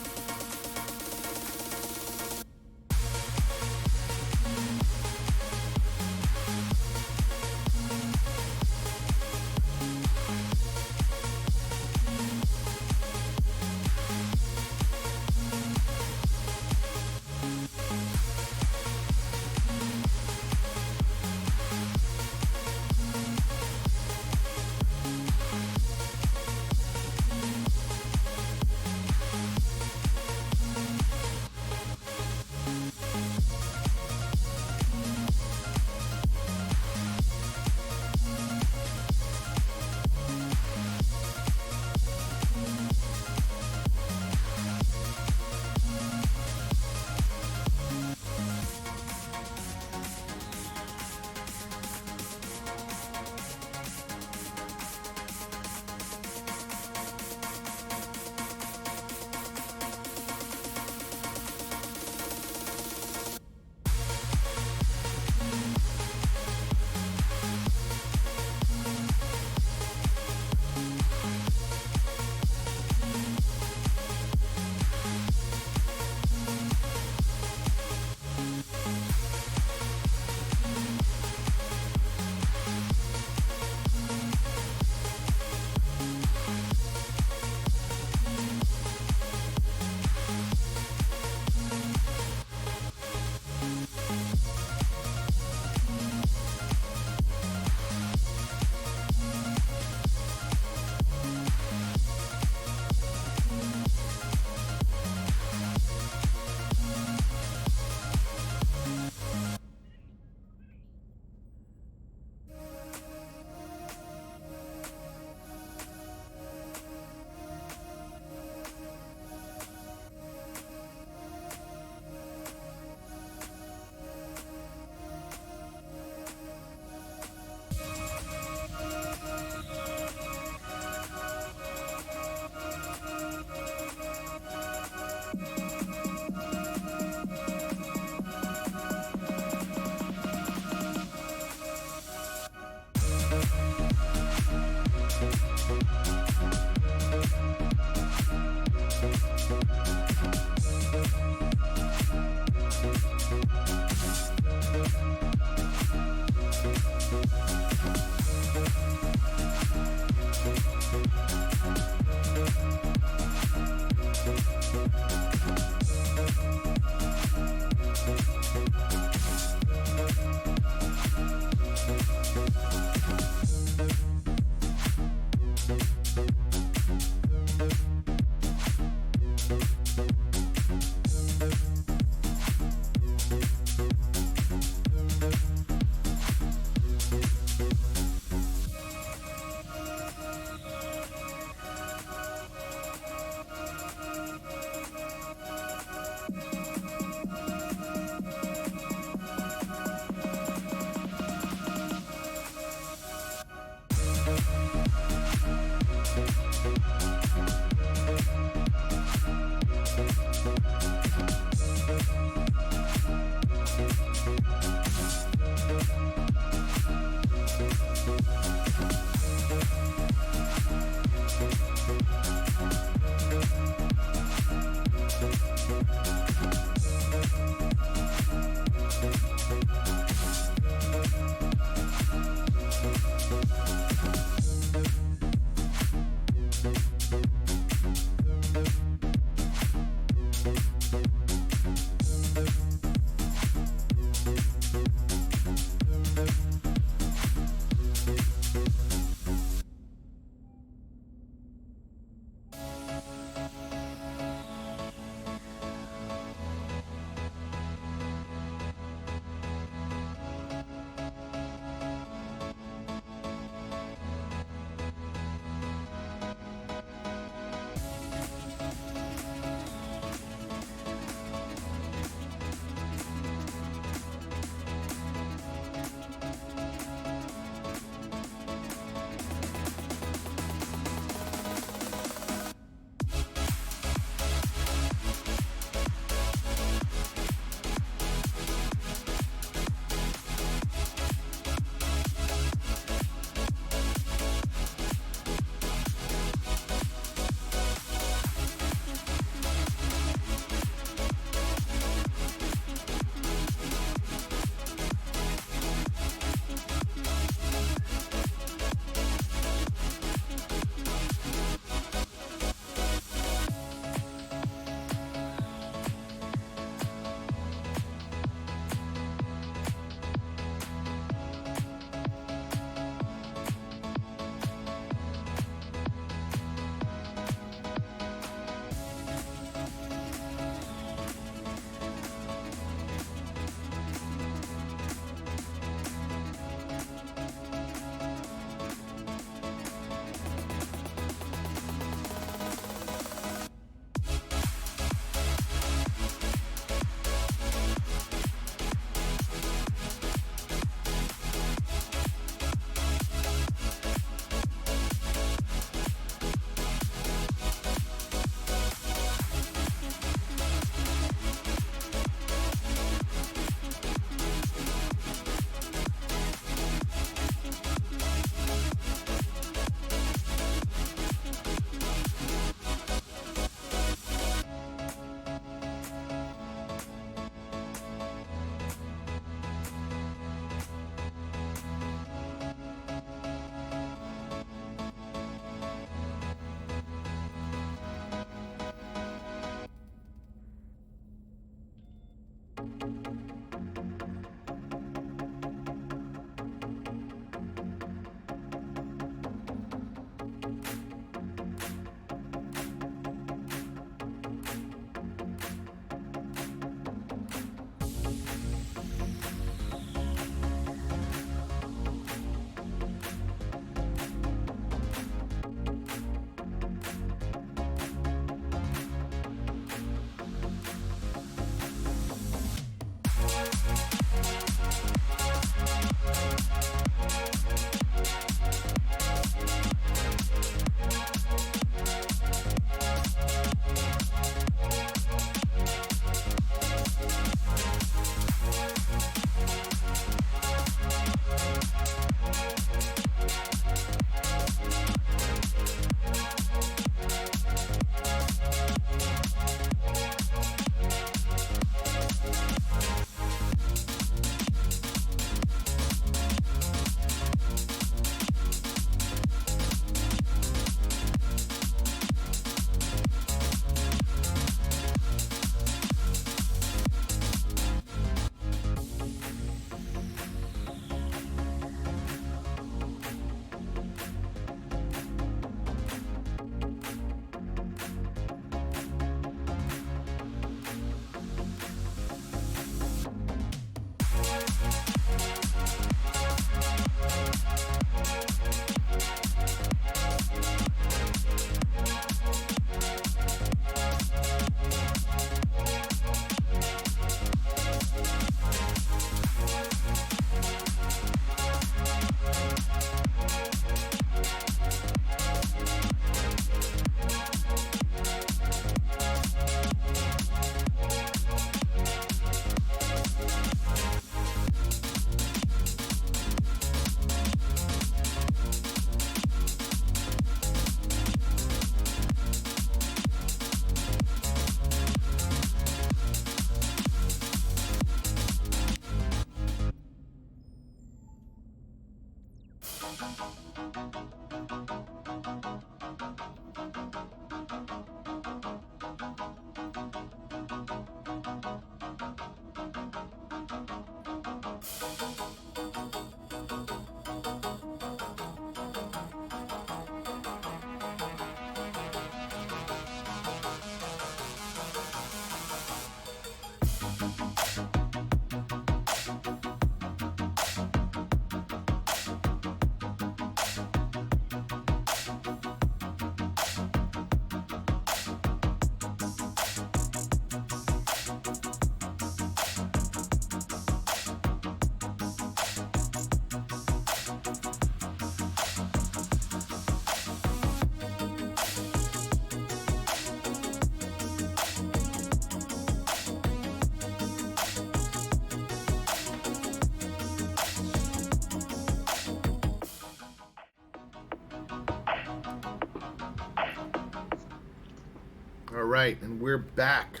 All right, and we're back.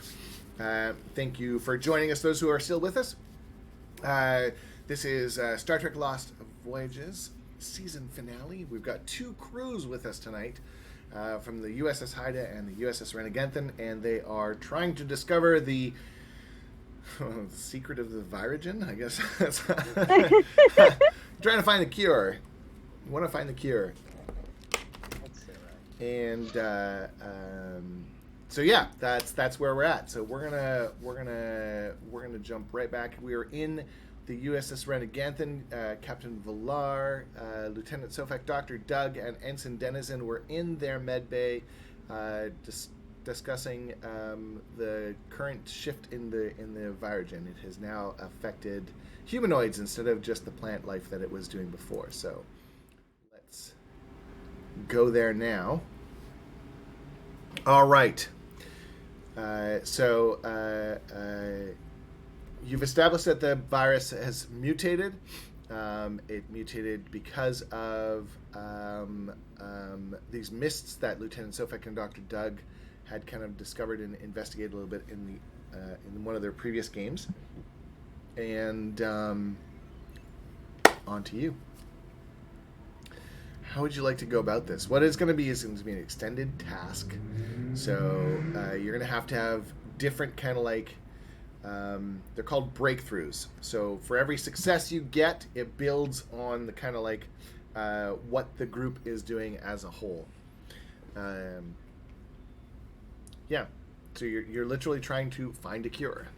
Thank you for joining us, those who are still with us. This is Star Trek Lost Voyages season finale. We've got 2 crews with us tonight from the USS Haida and the USS Ranganthan, and they are trying to discover the secret of the Virogen, I guess. Trying to find the cure. You want to find the cure. And so yeah, that's where we're at. So we're gonna jump right back. We are in the USS Ranganthan. Captain Villar, Lieutenant Sofek, Dr. Doug, and Ensign Denizen were in their med bay, discussing the current shift in the Virogen. It has now affected humanoids instead of just the plant life that it was doing before. So let's go there now. All right. You've established that the virus has mutated. It mutated because of these mists that Lieutenant Sofek and Dr. Doug had kind of discovered and investigated a little bit in one of their previous games. And on to you. How would you like to go about this? What it's going to be is going to be an extended task. So you're going to have different kind of like, they're called breakthroughs. So for every success you get, it builds on the kind of like what the group is doing as a whole. Yeah. So you're literally trying to find a cure.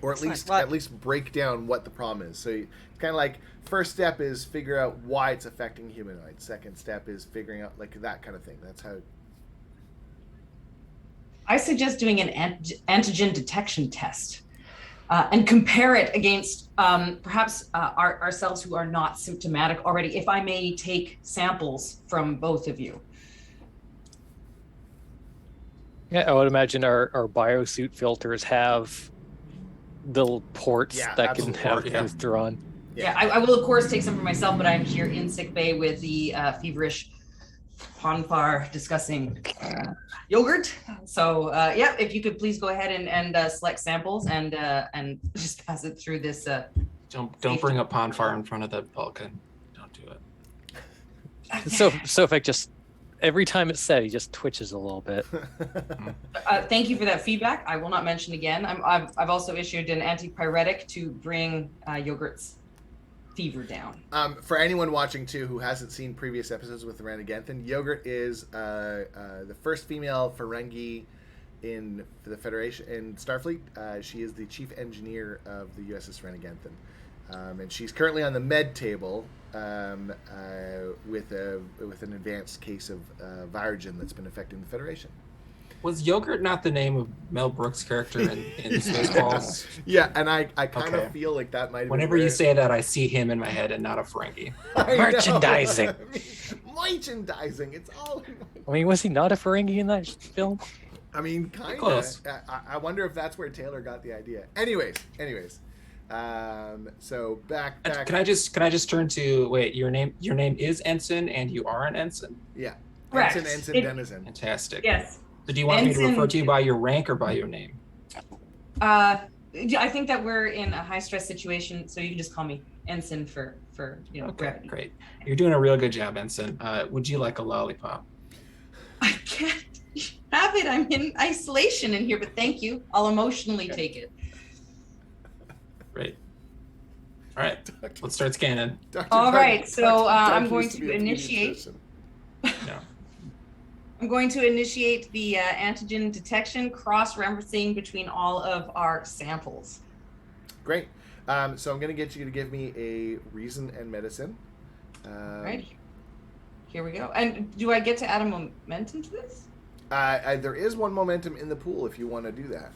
Or at least break down what the problem is. So it's kind of like first step is figure out why it's affecting humanoids. Second step is figuring out like that kind of thing. That's how. I suggest doing an antigen detection test and compare it against perhaps ourselves who are not symptomatic already. If I may take samples from both of you. Yeah, I would imagine our biosuit filters have little ports that can have withdrawn. Yeah, I will of course take some for myself, but I'm here in sick bay with the feverish Ponfar discussing yogurt. So yeah, if you could please go ahead and select samples and just pass it through this. Don't bring up Ponfar in front of the Vulcan. Don't do it. So if I just every time it's said, he just twitches a little bit. Thank you for that feedback. I will not mention again. I've also issued an antipyretic to bring yogurt's fever down. For anyone watching too who hasn't seen previous episodes with the Ranganathan, Yogurt is the first female Ferengi in the Federation in Starfleet. She is the chief engineer of the USS Ranganathan, and she's currently on the med table with an advanced case of Virogen that's been affecting the Federation. Was Yogurt not the name of Mel Brooks' character in Spaceballs? Yeah, and I kind of feel like that might have Whenever you say that, I see him in my head and not a Ferengi. Merchandising. Merchandising. It's all. I mean, was he not a Ferengi in that film? I mean, kind of. I wonder if that's where Taylor got the idea. Anyways. So back. Can I just turn to wait? Your name is Ensign, and you are an ensign. Yeah. Correct. Ensign Denizen. Fantastic. Yes. So do you want me to refer to you by your rank or by your name? I think that we're in a high stress situation, so you can just call me Ensign for Okay, brevity. great. You're doing a real good job, Ensign. Would you like a lollipop? I can't have it. I'm in isolation in here, but thank you. I'll emotionally take it. Great. All right, let's start scanning. All right, so I'm going used to be a initiate. pediatrician. No. I'm going to initiate the antigen detection, cross-referencing between all of our samples. Great. So I'm going to get you to give me a reason and medicine. Right. Here we go. And do I get to add a momentum to this? There is one momentum in the pool if you want to do that.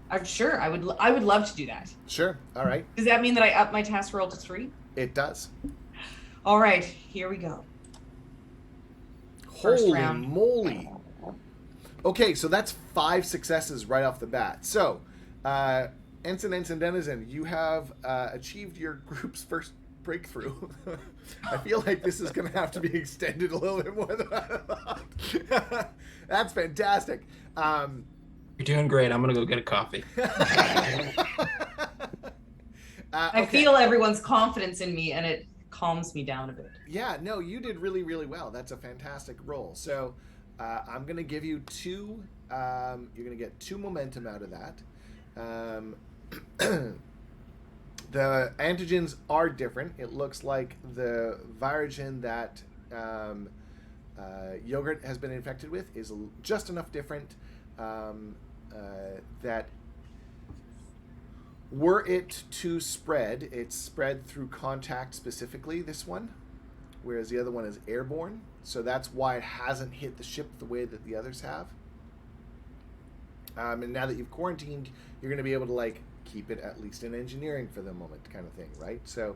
I'm sure. I would love to do that. Sure. All right. Does that mean that I up my task roll to 3? It does. All right. Here we go. First Holy round. moly. Okay, so that's 5 successes right off the bat. So, Ensign Denizen, you have achieved your group's first breakthrough. I feel like this is going to have to be extended a little bit more than I thought. That's fantastic. You're doing great. I'm going to go get a coffee. I feel everyone's confidence in me, and it calms me down a bit. Yeah, no, you did really, really well. That's a fantastic roll. So I'm going to give you 2. You're going to get 2 momentum out of that. The antigens are different. It looks like the Virogen that Yogurt has been infected with is just enough different that were it to spread, it's spread through contact specifically, this one, whereas the other one is airborne. So that's why it hasn't hit the ship the way that the others have. And now that you've quarantined, you're going to be able to keep it at least in engineering for the moment, kind of thing, right? So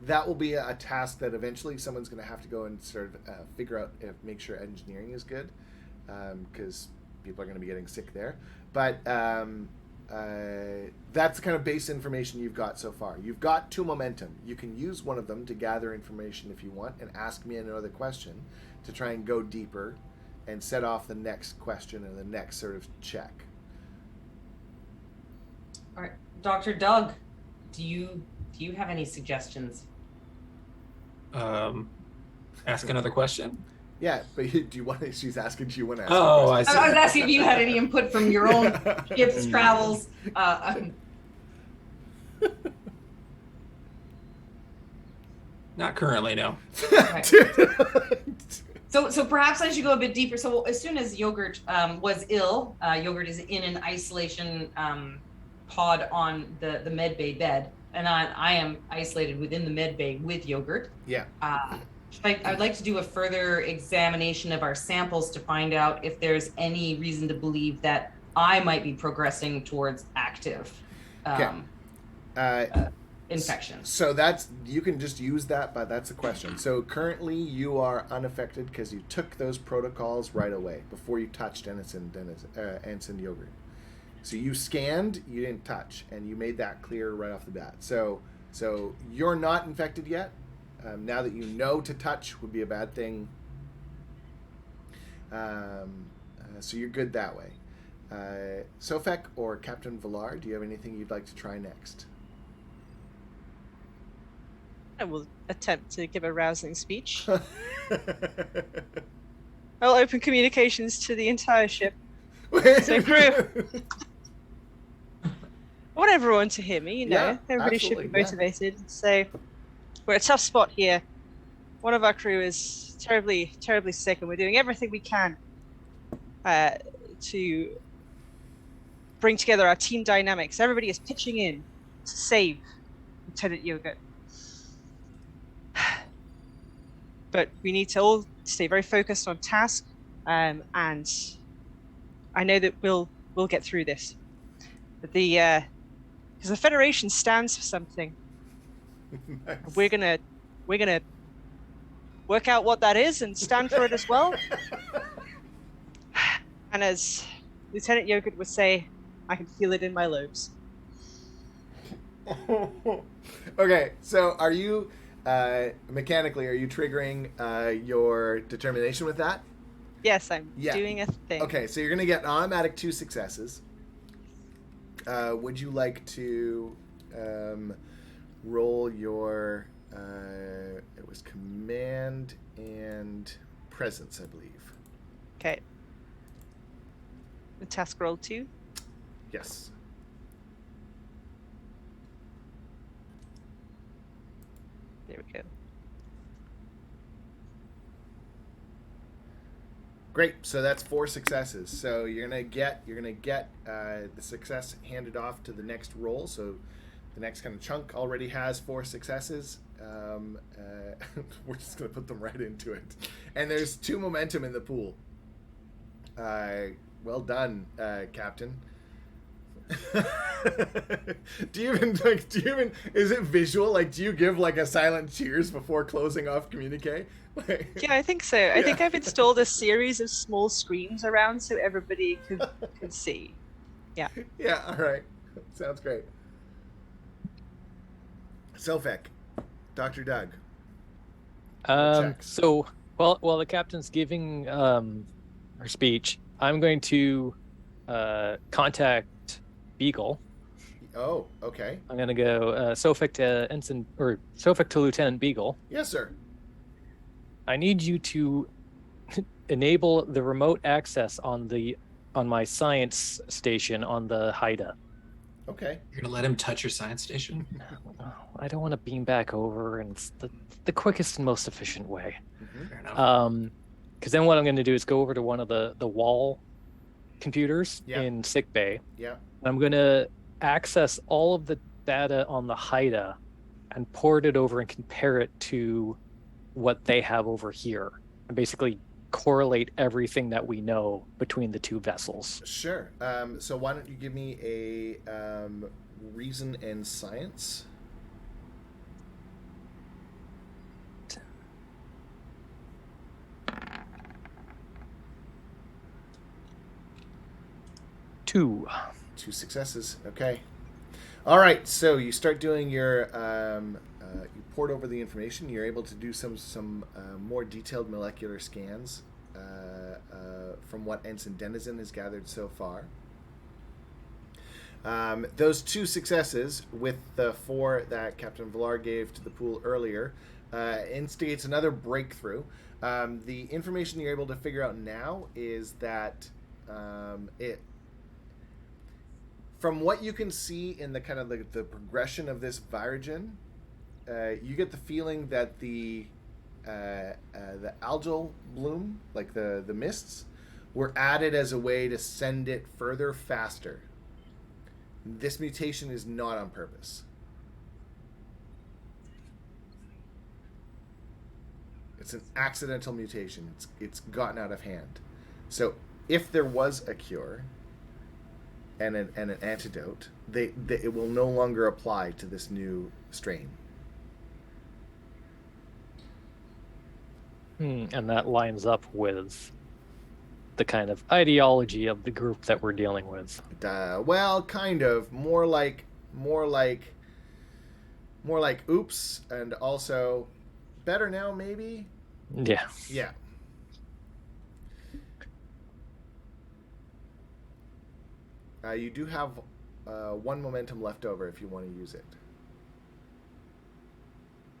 that will be a task that eventually someone's going to have to go and sort of figure out, make sure engineering is good, because people are going to be getting sick there. But that's the kind of base information you've got so far. You've got 2 momentum. You can use one of them to gather information if you want and ask me another question to try and go deeper and set off the next question and the next sort of check. All right, Dr. Doug, do you have any suggestions? Ask another question. Yeah, but do you want to? She's asking. Do you want to ask? Oh, I see. I was asking if you had any input from your own ship's travels. Not currently, no. So perhaps I should go a bit deeper. So as soon as Yogurt was ill, Yogurt is in an isolation pod on the med bay bed, and I am isolated within the med bay with Yogurt. Yeah. I'd like to do a further examination of our samples to find out if there's any reason to believe that I might be progressing towards active infection. So you can just use that, but that's a question. So currently you are unaffected because you took those protocols right away before you touched Ensign Yogurt. So you scanned, you didn't touch, and you made that clear right off the bat. So you're not infected yet. Now that you know to touch would be a bad thing. So you're good that way. Sofek or Captain Villar, do you have anything you'd like to try next? I will attempt to give a rousing speech. I'll open communications to the entire ship. So crew, I want everyone to hear me, Yeah, everybody should be absolutely, motivated. So we're at a tough spot here. One of our crew is terribly, terribly sick, and we're doing everything we can to bring together our team dynamics. Everybody is pitching in to save Lieutenant Yogurt. But we need to all stay very focused on task, and I know that we'll get through this. But because the Federation stands for something. Nice. We're gonna work out what that is and stand for it as well. And as Lieutenant Yogurt would say, I can feel it in my lobes. Okay, so are you mechanically triggering your determination with that? Yes, I'm doing a thing. Okay, so you're gonna get an automatic 2 successes. would you like to roll your it was command and presence, I believe. Okay. The task roll 2. Yes. There we go. Great. So that's 4 successes. So you're gonna get the success handed off to the next roll. So the next kind of chunk already has 4 successes. We're just gonna put them right into it. And there's 2 momentum in the pool. Well done, Captain. do you even is it visual? Like, do you give like a silent cheers before closing off communique? Yeah, I think so. I think I've installed a series of small screens around so everybody could see. Yeah. Yeah, all right. Sounds great. Sofek, Dr. Doug. So while the captain's giving her speech, I'm going to contact Beagle. Oh, okay. I'm going to go Sofek to Ensign, or Sofek to Lieutenant Beagle. Yes, sir. I need you to enable the remote access on my science station on the Haida. Okay. You're gonna let him touch your science station? I don't want to beam back over, and it's the quickest and most efficient way. Mm-hmm. Fair enough. Because then what I'm going to do is go over to one of the wall computers Yeah. in sickbay. Yeah. I'm going to access all of the data on the Haida and port it over and compare it to what they have over here, and basically correlate everything that we know between the 2 vessels. Sure. So why don't you give me a reason and science? Two 2 successes. Okay. All right. So you start doing your you port over the information. You're able to do some more detailed molecular scans from what Ensign Denizen has gathered so far. Those 2 successes with the 4 that Captain Villar gave to the pool earlier instigates another breakthrough. The information you're able to figure out now is that from what you can see in the kind of the progression of this Virogen, you get the feeling that the algal bloom, like the mists, were added as a way to send it further faster. This mutation is not on purpose. It's an accidental mutation. It's gotten out of hand. So if there was a cure and an antidote, it will no longer apply to this new strain. And that lines up with the kind of ideology of the group that we're dealing with. Well, kind of. More like oops, and also better now, maybe? Yeah. Yeah. You do have 1 momentum left over if you want to use it.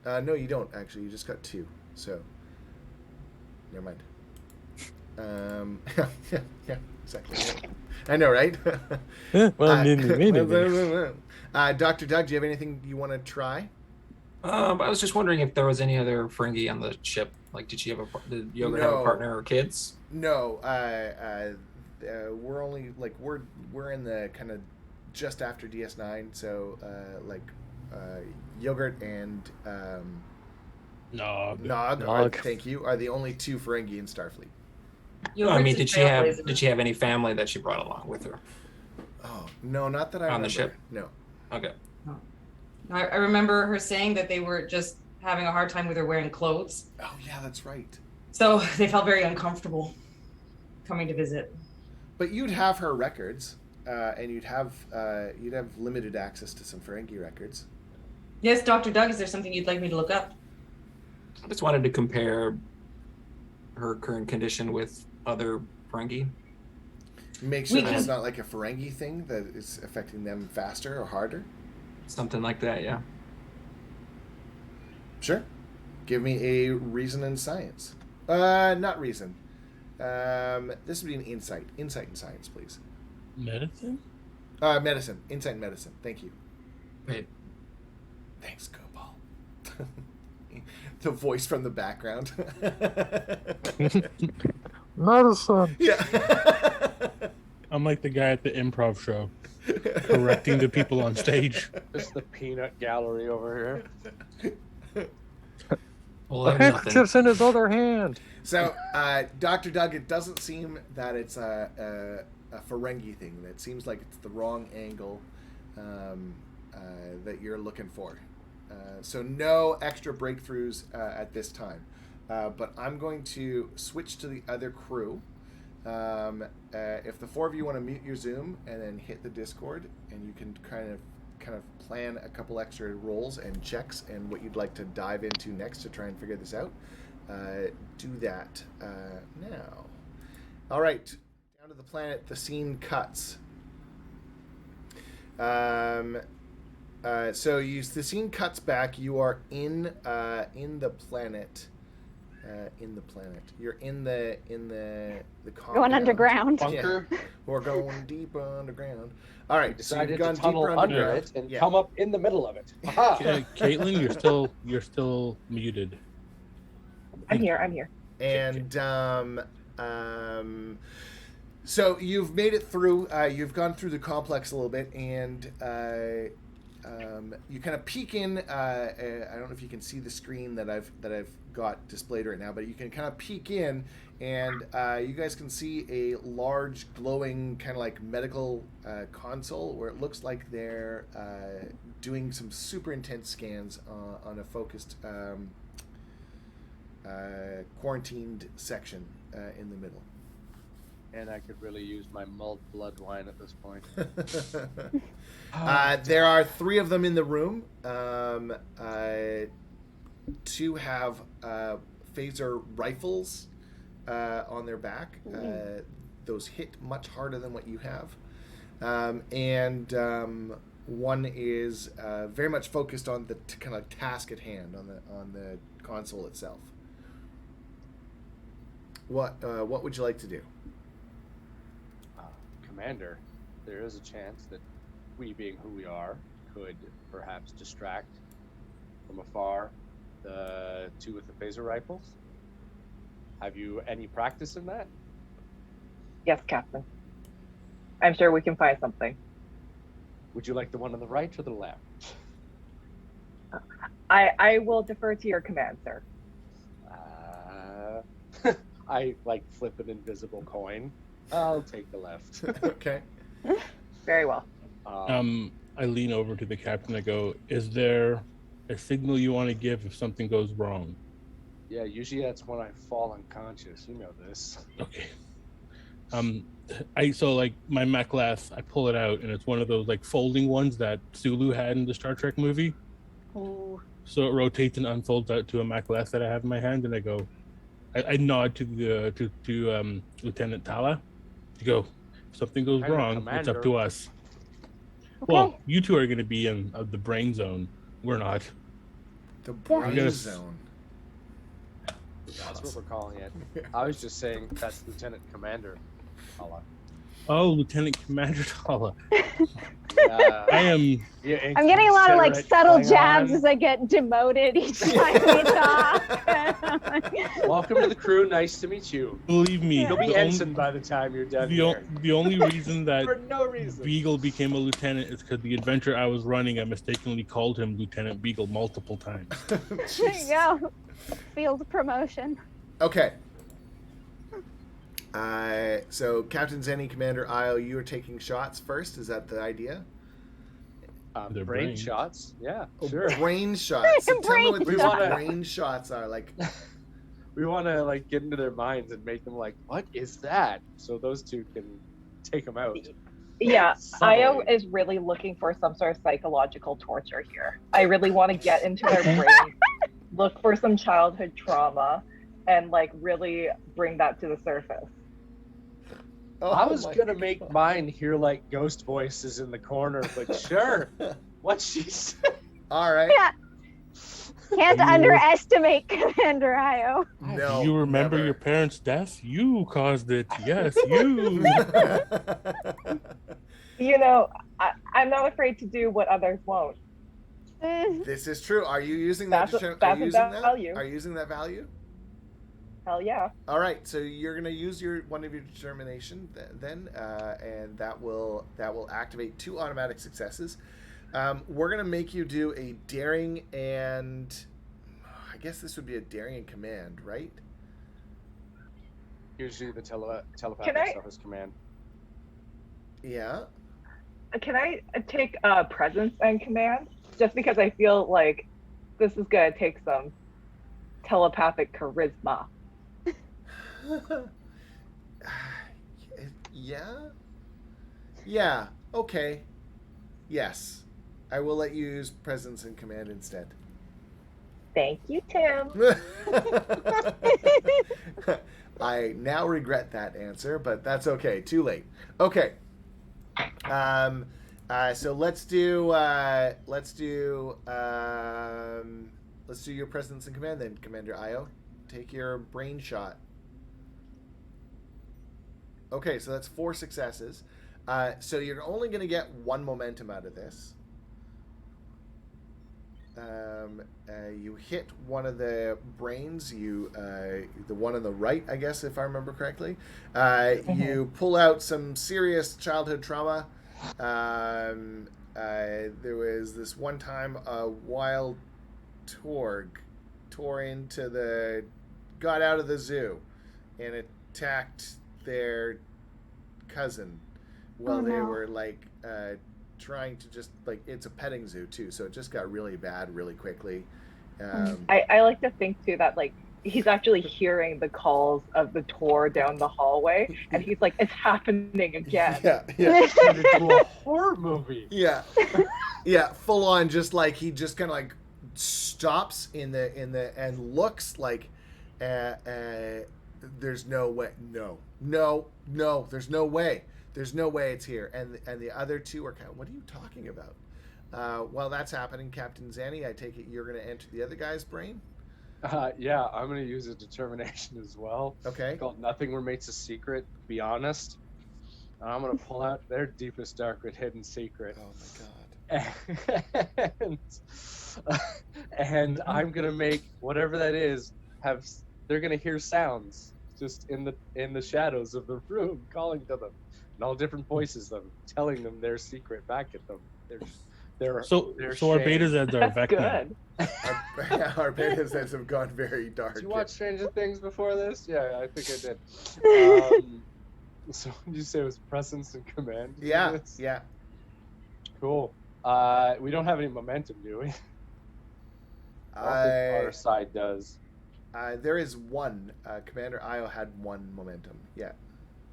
No, you don't, actually. You just got 2, so never mind. Yeah, exactly. I know, right? Dr. Doug, do you have anything you want to try? I was just wondering if there was any other Ferengi on the ship. Like, did Yogurt have a partner or kids? No. We're only we're in the kind of just after DS9, so Yogurt and Nog. Thank you. Are the only 2 Ferengi in Starfleet. I mean, did she have any family that she brought along with her? Oh no, not that I remember. On the ship? No. Okay. No. I remember her saying that they were just having a hard time with her wearing clothes. Oh yeah, that's right. So they felt very uncomfortable coming to visit. But you'd have her records, and you'd have limited access to some Ferengi records. Yes, Dr. Doug, is there something you'd like me to look up? I just wanted to compare her current condition with other Ferengi. Make sure that it's not like a Ferengi thing that is affecting them faster or harder. Something like that, yeah. Sure. Give me a reason and science. Not reason. This would be an insight. Insight and science, please. Medicine? Medicine. Insight and medicine. Thank you. Wait. Thanks, Gopal. The voice from the background. Medicine. Yeah. I'm like the guy at the improv show, correcting the people on stage. Just the peanut gallery over here. Well, The handkerchief's in his other hand. So, Dr. Doug, it doesn't seem that it's a Ferengi thing. It seems like it's the wrong angle that you're looking for. So no extra breakthroughs at this time. But I'm going to switch to the other crew. If the four of you want to mute your Zoom and then hit the Discord, and you can kind of plan a couple extra rolls and checks and what you'd like to dive into next to try and figure this out, do that now. All right, down to the planet. The scene cuts. So the scene cuts back. You are in the planet. You're in the compound. Going underground. Bunker. Yeah. We're going deeper underground. All right, Decided so you've to gone tunnel deeper under underground. it and Yeah. come up in the middle of it. Aha! Caitlin, you're still muted. I'm here. And so you've made it through. You've gone through the complex a little bit, and you kind of peek in. I don't know if you can see the screen that I've got displayed right now, but you can kind of peek in, and you guys can see a large glowing kind of like medical console where it looks like they're doing some super intense scans on a focused quarantined section in the middle. And I could really use my mulled blood wine at this point. There are three of them in the room. Two have phaser rifles on their back. Those hit much harder than what you have. And one is very much focused on the kind of task at hand on the console itself. What would you like to do? Commander, there is a chance that we, being who we are, could perhaps distract from afar the two with the phaser rifles. Have you any practice in that? Yes, Captain. I'm sure we can find something. Would you like the one on the right or the left? I will defer to your command, sir. I flip an invisible coin. I'll take the left. Okay. Very well. I lean over to the captain. I go, "Is there a signal you want to give if something goes wrong?" Yeah, usually that's when I fall unconscious. You know this. Okay. My mech glass, I pull it out, and it's one of those folding ones that Sulu had in the Star Trek movie. Ooh. So it rotates and unfolds out to a mech glass that I have in my hand, and I go, I nod to Lieutenant Tala. To go, if something goes wrong, it's up to us. Okay. Well, you two are going to be in the brain zone. We're not. The brain Yeah. zone. That's what we're calling it. I was just saying that's Lieutenant Commander. Oh, Lieutenant Commander Tala. I am. I'm getting a lot of subtle jabs as I get demoted each time we talk. Welcome to the crew. Nice to meet you. Believe me, You'll be ensign by the time you're done here. The only reason that For no reason. Beagle became a lieutenant is because the adventure I was running, I mistakenly called him Lieutenant Beagle multiple times. There you go. Field promotion. Okay. So Captain Zenny, Commander Isle, you are taking shots first. Is that the idea? Their brain brain. shots. Yeah, Oh, sure. brain shots. So tell me what Brain these shots. brain shots are like. We want to get into their minds and make them what is that? So those two can take them out. Yeah, Subtly. Io is really looking for some sort of psychological torture here. I really want to get into their brain, look for some childhood trauma, and really bring that to the surface. I was my gonna make God. mine hear like ghost voices in the corner, but sure. What she said. All right. Yeah. Can't You- underestimate Commander Io. No. you remember never. your parents' death? You caused it. Yes, you. You know, I'm not afraid to do what others won't. This is true. Are you using that? That's Are a you using that? value. Are you using that value? Hell yeah. All right. So you're gonna use one of your determination then, and that will activate 2 automatic successes. We're gonna make you do a daring and I guess this would be a daring and command, right? Usually the telepathic Can I- stuff is command. Yeah. Can I take presence and command? Just because I feel like this is gonna take some telepathic charisma. Yeah. Yeah. Okay. Yes. I will let you use presence and command instead. Thank you, Tim. I now regret that answer, but that's okay. Too late. Okay. So let's do your presence and command then, Commander Io. Take your brain shot. Okay, so that's 4 successes. So you're only going to get 1 momentum out of this. You hit one of the brains. The one on the right, I guess, if I remember correctly. You pull out some serious childhood trauma. There was this one time a wild torg got out of the zoo and attacked their cousin while they were like trying to just like, it's a petting zoo too, so it just got really bad really quickly. I like to think too that like he's actually hearing the calls of the tour down the hallway, and he's like, "It's happening again." Yeah. Turned into a horror movie. Yeah, full on. Just like he just kind of like stops in the and looks like, there's no way. No. There's no way. There's no way it's here. And the other 2 are kind of, what are you talking about? While that's happening, Captain Zanny, I take it you're going to enter the other guy's brain? Yeah, I'm going to use a determination as well. Okay. Called Nothing Remains a Secret, Be Honest. And I'm going to pull out their deepest, darkest, hidden secret. Oh my God. And I'm going to make whatever that is, they're going to hear sounds just in the shadows of the room, calling to them. And all different voices, them telling them their secret back at them. So our shame. beta Zeds are That's Vecna. good. Our beta sets have gone very dark. Did you watch Stranger Things before this? Yeah, I think I did. So did you say it was presence and command? Yeah. Cool. We don't have any momentum, do we? I don't think our side does. There is 1. Commander Io had 1 momentum. Yeah.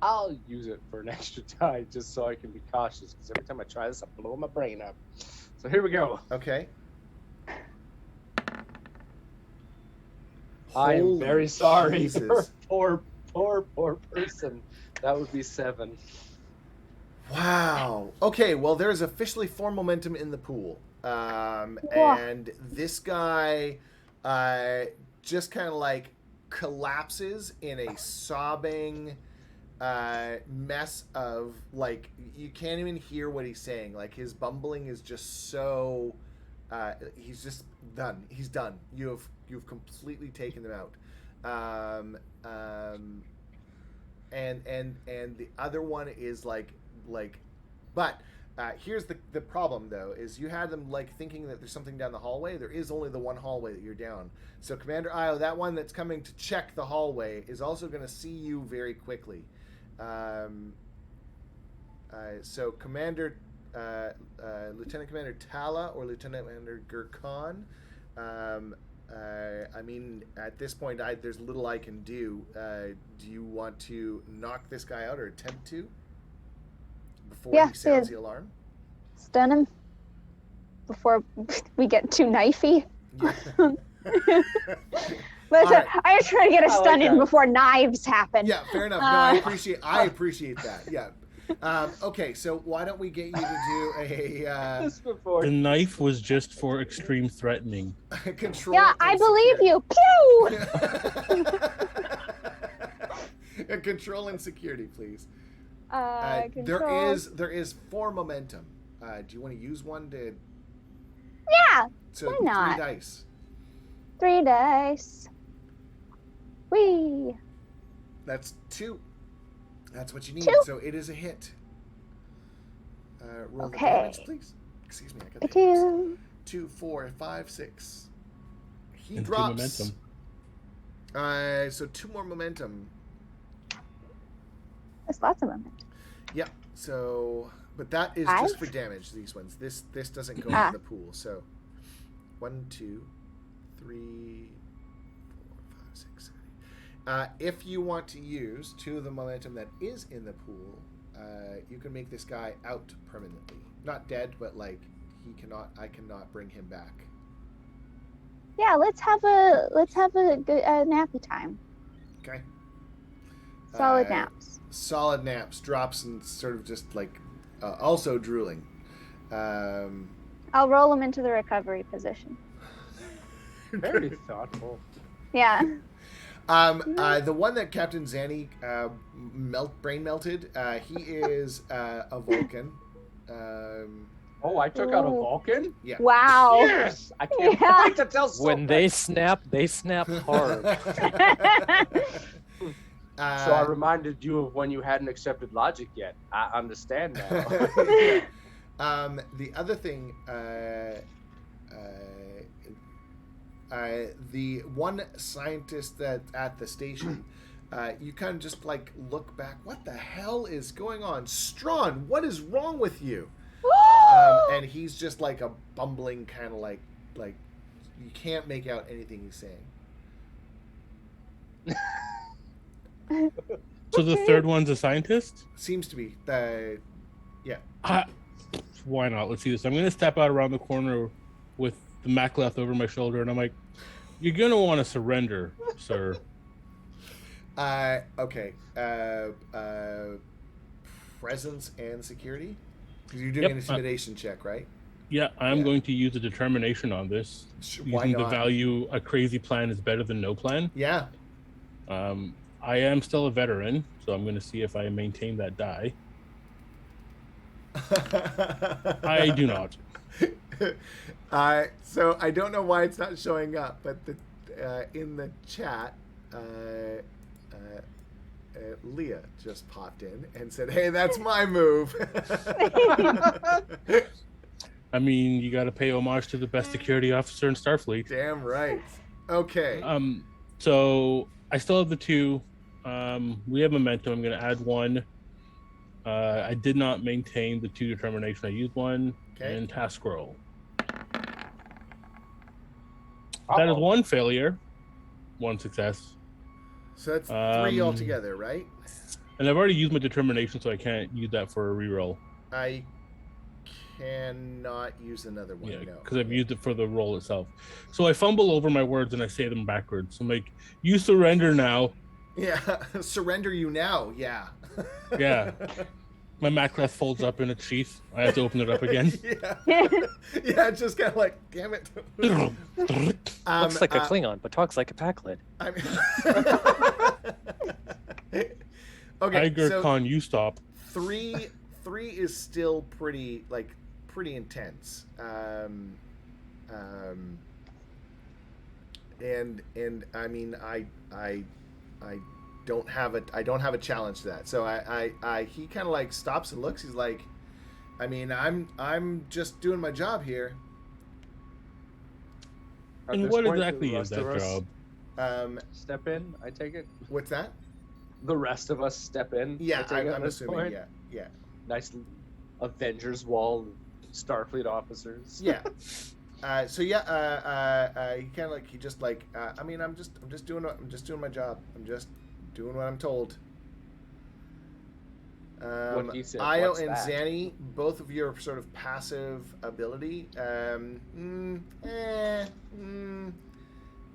I'll use it for an extra die just so I can be cautious, because every time I try this, I blow my brain up. So here we go. Okay. I am Holy very sorry Jesus. for poor person. That would be 7. Wow. Okay, well, there's officially 4 momentum in the pool. And this guy just kind of like collapses in a sobbing mess of like, you can't even hear what he's saying. Like, his bumbling is just so he's just done. He's done. You've completely taken them out. And the other one is like but here's the problem though, is you had them like thinking that there's something down the hallway. There is only the one hallway that you're down. So Commander Io, that one that's coming to check the hallway is also going to see you very quickly. So Commander Lieutenant Commander Tala or Lieutenant Commander Gurkhan, I mean, at this point, there's little I can do. Do you want to knock this guy out or attempt to before he sounds the alarm? Stun him before we get too knifey. Yeah. Listen, I was trying to get a I like stun in that. before knives happen. Yeah, fair enough. No, I appreciate that. Yeah. Okay, so why don't we get you to do a This before. The knife was just for extreme threatening. control? Yeah, I and believe security. you. Pew! Control and security, please. Control. There is 4 momentum. Do you want to use one to? Yeah, So why not? 3 dice. 3 dice. Whee! That's 2. That's what you need. 2. So it is a hit. Roll the Okay. damage, please. Excuse me, I got the 2. 2, 4, 5, 6. He And 2 drops. momentum. So 2 more momentum. That's lots of momentum. Yeah. So, but that is 5? just for damage. These ones. This doesn't go Ah. into the pool. So, 1, 2, 3, 4, 5, 6, 7, 8. If you want to use 2 of the momentum that is in the pool, you can make this guy out permanently. Not dead, but like I cannot bring him back. Yeah, let's have a good nappy time. Okay. Solid naps. Solid naps. Drops and sort of just like also drooling. I'll roll him into the recovery position. Very thoughtful. Yeah. The one that Captain Zanny brain melted, he is a Vulcan. Oh, I took out a Ooh. Vulcan? Yeah. Wow. Yes! I can't Yeah. wait to tell someone. When they snap hard. So I reminded you of when you hadn't accepted logic yet. I understand now. The other thing, the one scientist that at the station, you kind of just like look back. What the hell is going on, Strawn? What is wrong with you? And he's just like a bumbling kind of like you can't make out anything he's saying. So the third one's a scientist? Seems to be. Yeah. Why not? Let's see this. I'm going to step out around the corner with the Macleth over my shoulder, and I'm like, you're going to want to surrender, sir. Okay. Presence and security? 'Cause you're doing Yep. an intimidation check, right? Yeah, I'm Yeah. going to use a determination on this. Why Using the not? value, a crazy plan is better than no plan. Yeah. I am still a veteran, so I'm going to see if I maintain that die. I do not. So I don't know why it's not showing up, but in the chat, Leah just popped in and said, "Hey, that's my move." I mean, you got to pay homage to the best security officer in Starfleet. Damn right. Okay. So I still have the 2. We have momentum. I'm going to add 1. I did not maintain the 2 determination. I used 1 Okay. and task roll. That is 1 failure, 1 success. So that's 3 altogether, right? And I've already used my determination, so I can't use that for a reroll. I cannot use another one. Yeah, No. because I've used it for the roll itself. So I fumble over my words and I say them backwards. I'm like, you surrender now. Yeah. Surrender you now. Yeah. Yeah. My Macleth folds up in its sheath. I have to open it up again. Yeah. Yeah, it's just kind of like, damn it. Looks like a Klingon, but talks like a Pakled. I mean... Okay, Tiger so Khan, you stop. 3 is still pretty intense. And I mean I don't have a challenge to that. So he kind of like stops and looks. He's like, I mean, I'm just doing my job here. At And this what point, exactly the is rest that of us job? Step in, I take it. What's that? The rest of us step in. Yeah, I take it at I'm this assuming. point? Yeah. Nice Avengers wall, Starfleet officers. Yeah. So yeah, he kind of like he just like I mean I'm just doing my job. I'm just doing what I'm told. What he said, Io what's and that? Zanny, both of your sort of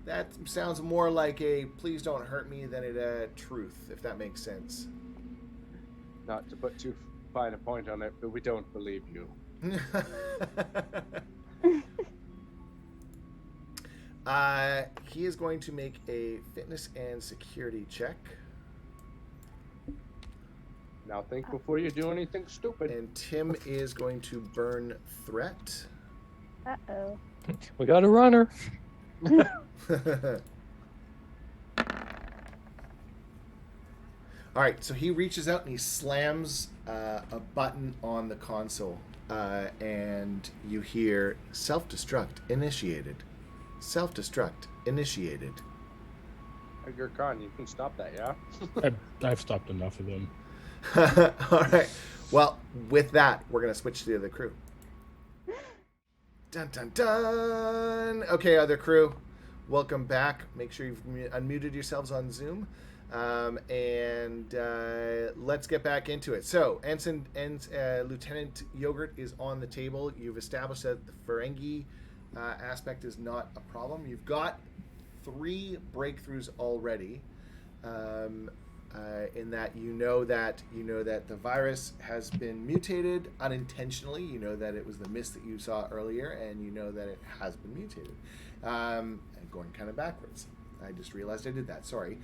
that that sounds more like a please don't hurt me than a truth, if that makes sense. Not to put too fine a point on it, but we don't believe you. He is going to make a fitness and security check. Now think before you do anything stupid. And Tim is going to burn threat. Uh-oh. We got a runner. All right, so he reaches out and he slams a button on the console, and you hear self-destruct initiated. Self-destruct initiated. Edgar Khan, you can stop that, yeah? I've stopped enough of them. All right. Well, with that, we're going to switch to the other crew. Dun, dun, dun. Okay, other crew, welcome back. Make sure you've unmuted yourselves on Zoom. And let's get back into it. So, Ensign and Lieutenant Yogurt is on the table. You've established that the Ferengi aspect is not a problem. You've got 3 breakthroughs already. In that you know that the virus has been mutated unintentionally. You know that it was the mist that you saw earlier, and you know that it has been mutated. And going kind of backwards. I just realized I did that. Sorry.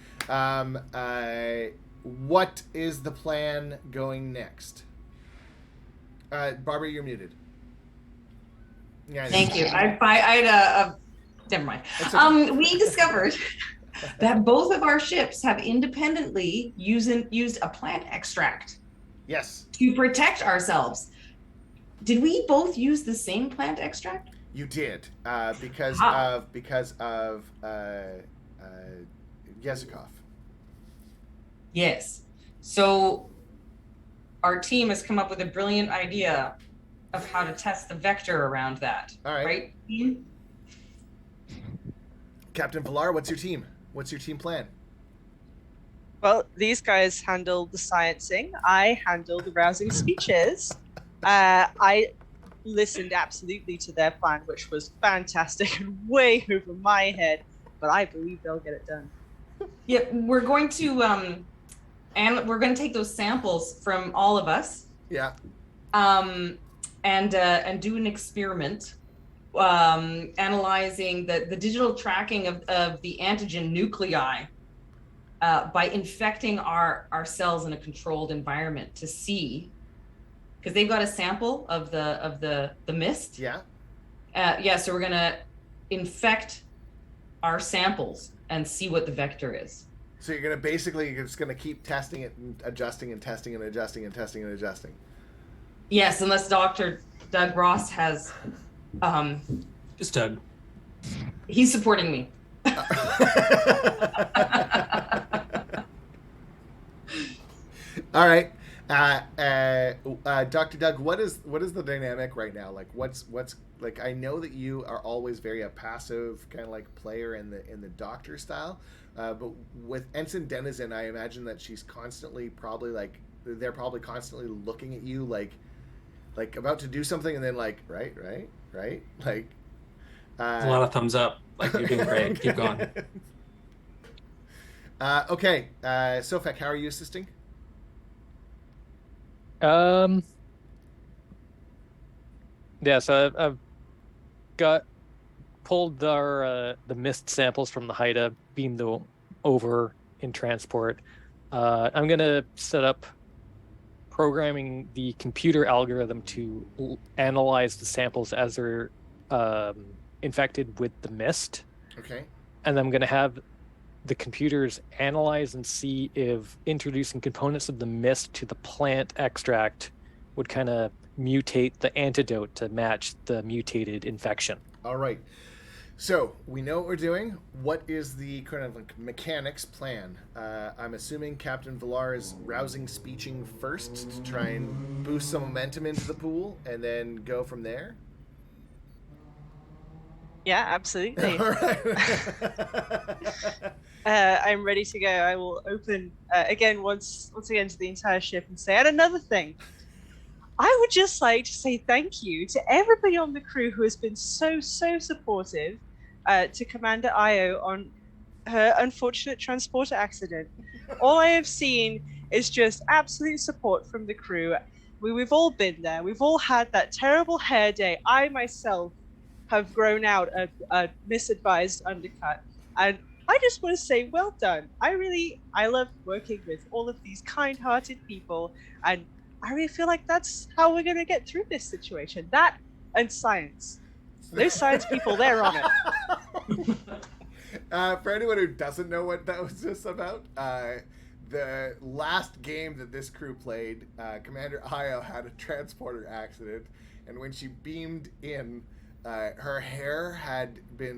What is the plan going next? Barbara, you're muted. Yeah. Thank you. I had a never mind. Okay. We discovered that both of our ships have independently used a plant extract. Yes. To protect ourselves. Did we both use the same plant extract? You did, because of Yezikov. Yes. So our team has come up with a brilliant idea of how to test the vector around that. All right. Right? Captain Villar, what's your team? What's your team plan? Well, these guys handle the sciencing. I handle the rousing speeches. I listened absolutely to their plan, which was fantastic and way over my head, but I believe they'll get it done. Yeah, we're going to and we're going to take those samples from all of us. Yeah. And do an experiment analyzing the digital tracking of the antigen nuclei by infecting our cells in a controlled environment to see, because they've got a sample of the mist. Yeah. So we're gonna infect our samples and see what the vector is. So you're just gonna keep testing it and adjusting and testing and adjusting and testing and adjusting. Yes, unless Dr. Doug Ross has It's Doug. He's supporting me. All right. Dr. Doug, what is the dynamic right now? Like what's like, I know that you are always very a passive kind of like player in the doctor style, but with Ensign Denizen, I imagine that she's constantly they're probably constantly looking at you like about to do something, and then like right like a lot of thumbs up, like you're doing great. Keep going. Okay, Sofek, how are you assisting? Yeah, so I've pulled the mist samples from the Haida, beamed them over in transport. I'm gonna set up programming the computer algorithm to analyze the samples as they're infected with the mist. Okay. And I'm gonna have the computers analyze and see if introducing components of the mist to the plant extract would kind of mutate the antidote to match the mutated infection. All right. So we know what we're doing. What is the kind of like mechanics plan? I'm assuming Captain Villar is rousing speeching first to try and boost some momentum into the pool and then go from there. Yeah, absolutely. All right. I'm ready to go. I will open again once again to the entire ship and say, and another thing, I would just like to say thank you to everybody on the crew who has been so supportive to Commander Io on her unfortunate transporter accident. All I have seen is just absolute support from the crew. We've all been there. We've all had that terrible hair day. I myself have grown out a misadvised undercut. And I just want to say, well done. I love working with all of these kind-hearted people. And I really feel like that's how we're going to get through this situation. That and science. Those science people, they're on it. For anyone who doesn't know what that was just about, the last game that this crew played, Commander Io had a transporter accident, and when she beamed in, her hair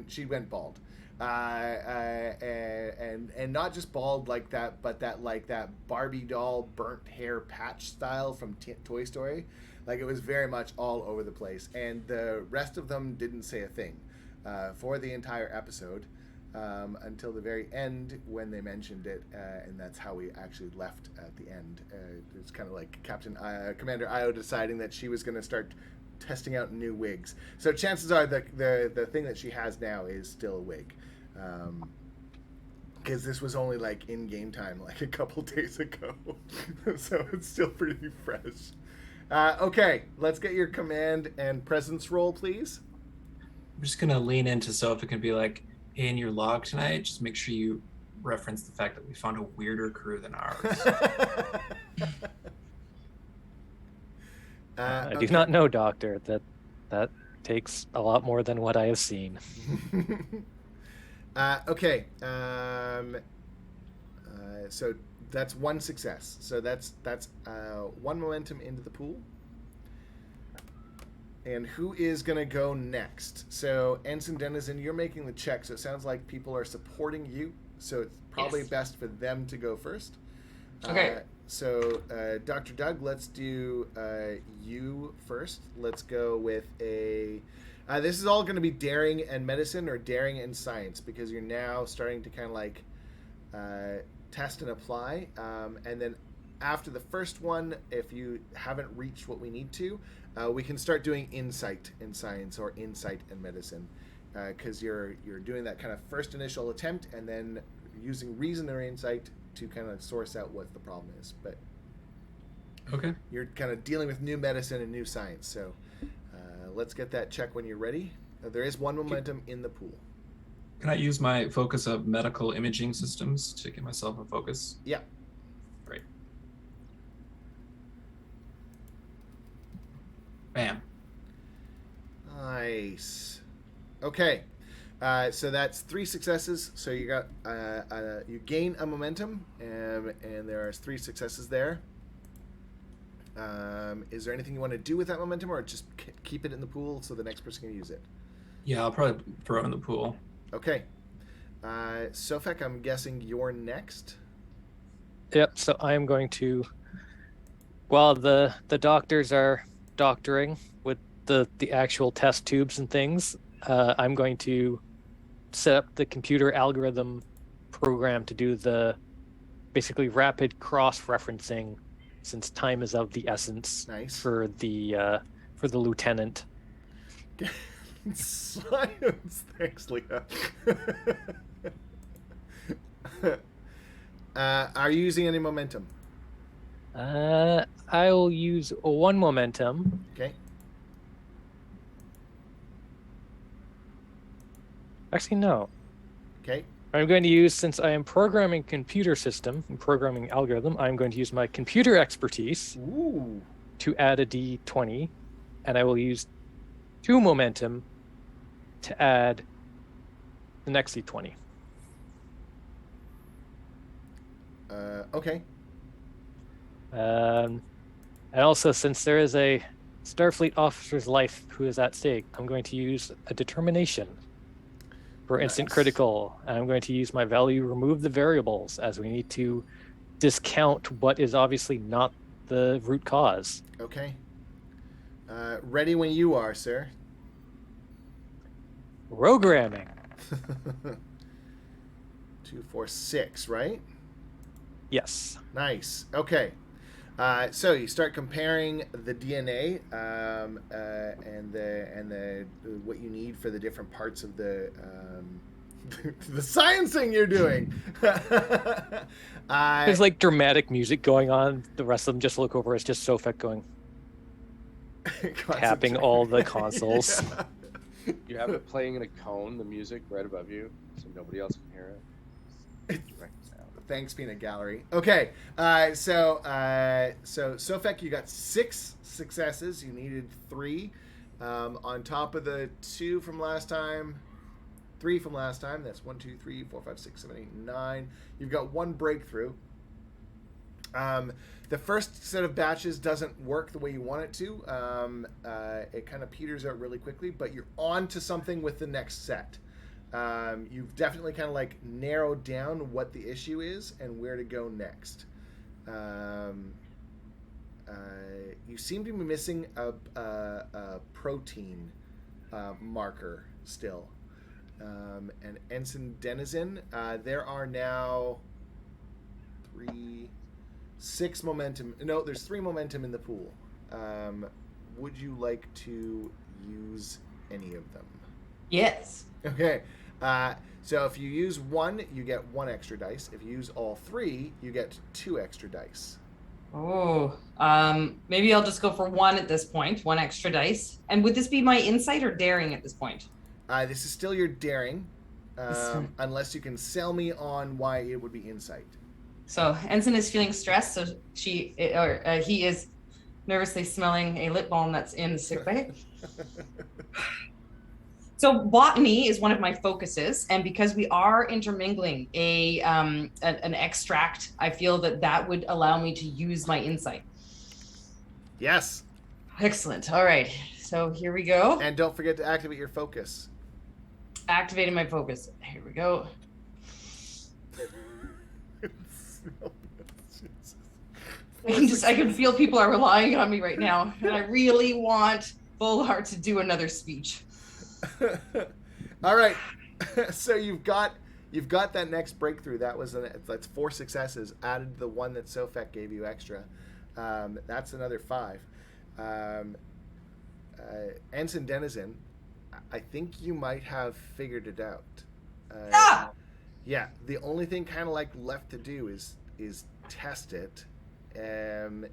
she went bald, and not just bald like that, but that Barbie doll burnt hair patch style from Toy Story. Like, it was very much all over the place, and the rest of them didn't say a thing for the entire episode. Until the very end when they mentioned it, and that's how we actually left at the end. It's kind of like Commander Io deciding that she was going to start testing out new wigs. So chances are the thing that she has now is still a wig, because this was only like in game time like a couple days ago, so it's still pretty fresh. Okay, let's get your command and presence roll, please. I'm just gonna lean into so if it can be like, in your log tonight, just make sure you reference the fact that we found a weirder crew than ours. I do not know, Doctor. That takes a lot more than what I have seen. Okay. So that's one success. So that's one momentum into the pool. And who is going to go next? So, Ensign Denizen, you're making the check, so it sounds like people are supporting you, so it's probably best for them to go first. Okay. So, Dr. Doug, let's do you first. Let's go with a... this is all going to be daring and medicine or daring and science, because you're now starting to kind of like test and apply. And then after the first one, if you haven't reached what we need to, we can start doing insight in science or insight in medicine, because you're doing that kind of first initial attempt and then using reason or insight to kind of source out what the problem is. But okay, you're kind of dealing with new medicine and new science. So let's get that check when you're ready. There is one momentum in the pool. Can I use my focus of medical imaging systems to get myself a focus? Yeah. Great. Bam. Nice. Okay. So that's 3 successes. So you got you gain a momentum, and there are 3 successes there. Is there anything you want to do with that momentum, or just keep it in the pool so the next person can use it? Yeah, I'll probably throw it in the pool. Okay. Sofek, I'm guessing you're next. Yep. So I am going to, while the doctors are doctoring with the actual test tubes and things, I'm going to set up the computer algorithm program to do the basically rapid cross-referencing, since time is of the essence. Nice. For the lieutenant. Science. Thanks, Leah. Are you using any momentum? I will use 1 momentum. Okay. Actually, no. Okay. I'm going to use, since I am programming computer system and programming algorithm, I'm going to use my computer expertise to add a D20, and I will use 2 momentum to add the next D20. Okay. And also, since there is a Starfleet officer's life who is at stake, I'm going to use a determination for instant critical. And I'm going to use my value remove the variables, as we need to discount what is obviously not the root cause. Okay. Ready when you are, sir. Programming. 2, 4, 6, right? Yes. Nice. Okay. So you start comparing the DNA and the what you need for the different parts of the the sciencing you're doing. There's like dramatic music going on. The rest of them just look over. It's just Sofek going, tapping all the consoles. Yeah. You have it playing in a cone, the music right above you, so nobody else can hear it. Direct sound. Thanks, Peanut Gallery. Okay, so Sofek, you got 6 successes. You needed 3 on top of the 2 from last time. 3 from last time. That's 1, 2, 3, 4, 5, 6, 7, 8, 9. You've got 1 breakthrough. The first set of batches doesn't work the way you want it to. It kind of peters out really quickly, but you're on to something with the next set. You've definitely kind of like narrowed down what the issue is and where to go next. You seem to be missing a protein marker still. And Ensign Denizen, there are now 6 momentum. No, there's 3 momentum in the pool. Would you like to use any of them? Yes. Okay. So if you use 1, you get 1 extra dice. If you use all 3, you get 2 extra dice. Oh, maybe I'll just go for 1 at this point, 1 extra dice. And would this be my insight or daring at this point? This is still your daring, unless you can sell me on why it would be insight. So Ensign is feeling stressed, so he is nervously smelling a lip balm that's in the sickbay. So botany is one of my focuses, and because we are intermingling an extract, I feel that would allow me to use my insight. Yes. Excellent. All right. So here we go. And don't forget to activate your focus. Activating my focus. Here we go. I can feel people are relying on me right now, and I really want Volhar to do another speech. All right. So you've got that next breakthrough. That's 4 successes added to the 1 that Sofek gave you extra. That's another 5. Ensign Denizen, I think you might have figured it out. Yeah, the only thing kind of like left to do is test it, and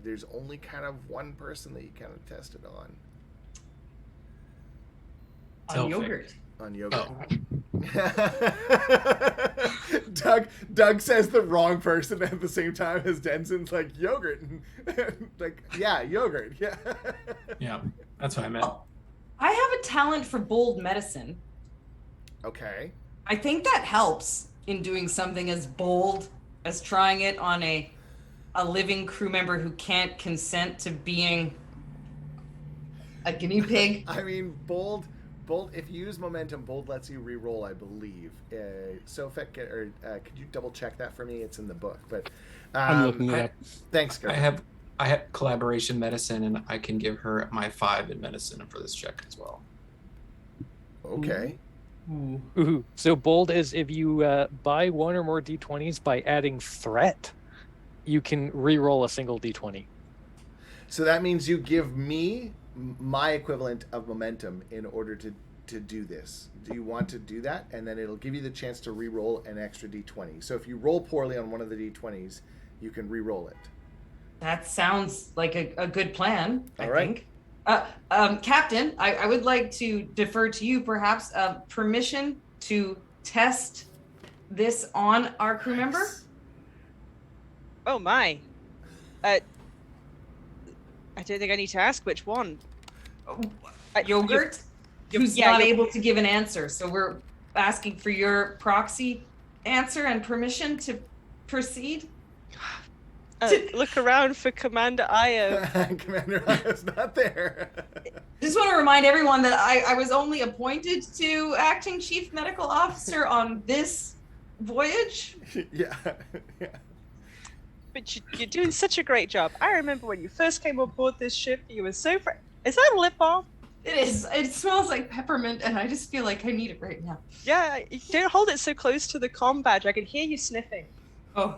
there's only kind of one person that you kind of test it on. On yogurt. On yogurt. Oh. Doug says the wrong person at the same time as Denzin's like yogurt. Like, yeah, yogurt. Yeah. Yeah, that's what I meant. I have a talent for bold medicine. Okay. I think that helps in doing something as bold as trying it on a living crew member who can't consent to being a guinea pig. I mean, bold. If you use momentum, bold lets you re-roll, I believe. Sofek, could you double check that for me? It's in the book, but I'm looking it up. Thanks, Gary. I have collaboration medicine, and I can give her my 5 in medicine for this check as well. Okay. Ooh. So bold is if you buy 1 or more d20s by adding threat, you can re-roll a single d20. So that means you give me my equivalent of momentum in order to do this. Do you want to do that? And then it'll give you the chance to re-roll an extra d20. So if you roll poorly on one of the d20s, you can re-roll it. That sounds like a good plan, I think. Captain, I would like to defer to you, perhaps, permission to test this on our crew member? Oh my. I don't think I need to ask which one. Yogurt, who's not able to give an answer. So we're asking for your proxy answer and permission to proceed. Look around for Commander Io. Commander Io's not there. Just want to remind everyone that I was only appointed to acting chief medical officer on this voyage. Yeah. But you're doing such a great job. I remember when you first came aboard this ship, you were so Is that a lip balm? It is. It smells like peppermint, and I just feel like I need it right now. Yeah, you don't hold it so close to the comm badge. I can hear you sniffing. Oh.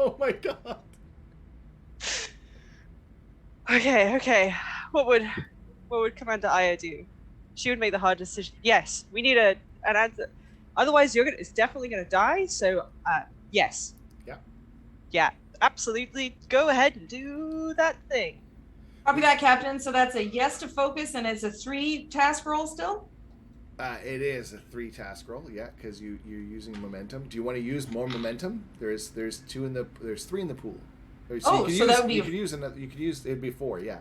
Oh my god. Okay. What would Commander Io do? She would make the hard decision. Yes, we need an answer. Otherwise, it's definitely gonna die. So, yes. Yeah. Yeah, absolutely. Go ahead and do that thing. Copy that, Captain. So that's a yes to focus, and it's a 3 task roll still. It is a 3 task roll, yeah, because you're using momentum. Do you want to use more momentum? There's 3 in the pool. You could use it'd be 4, yeah.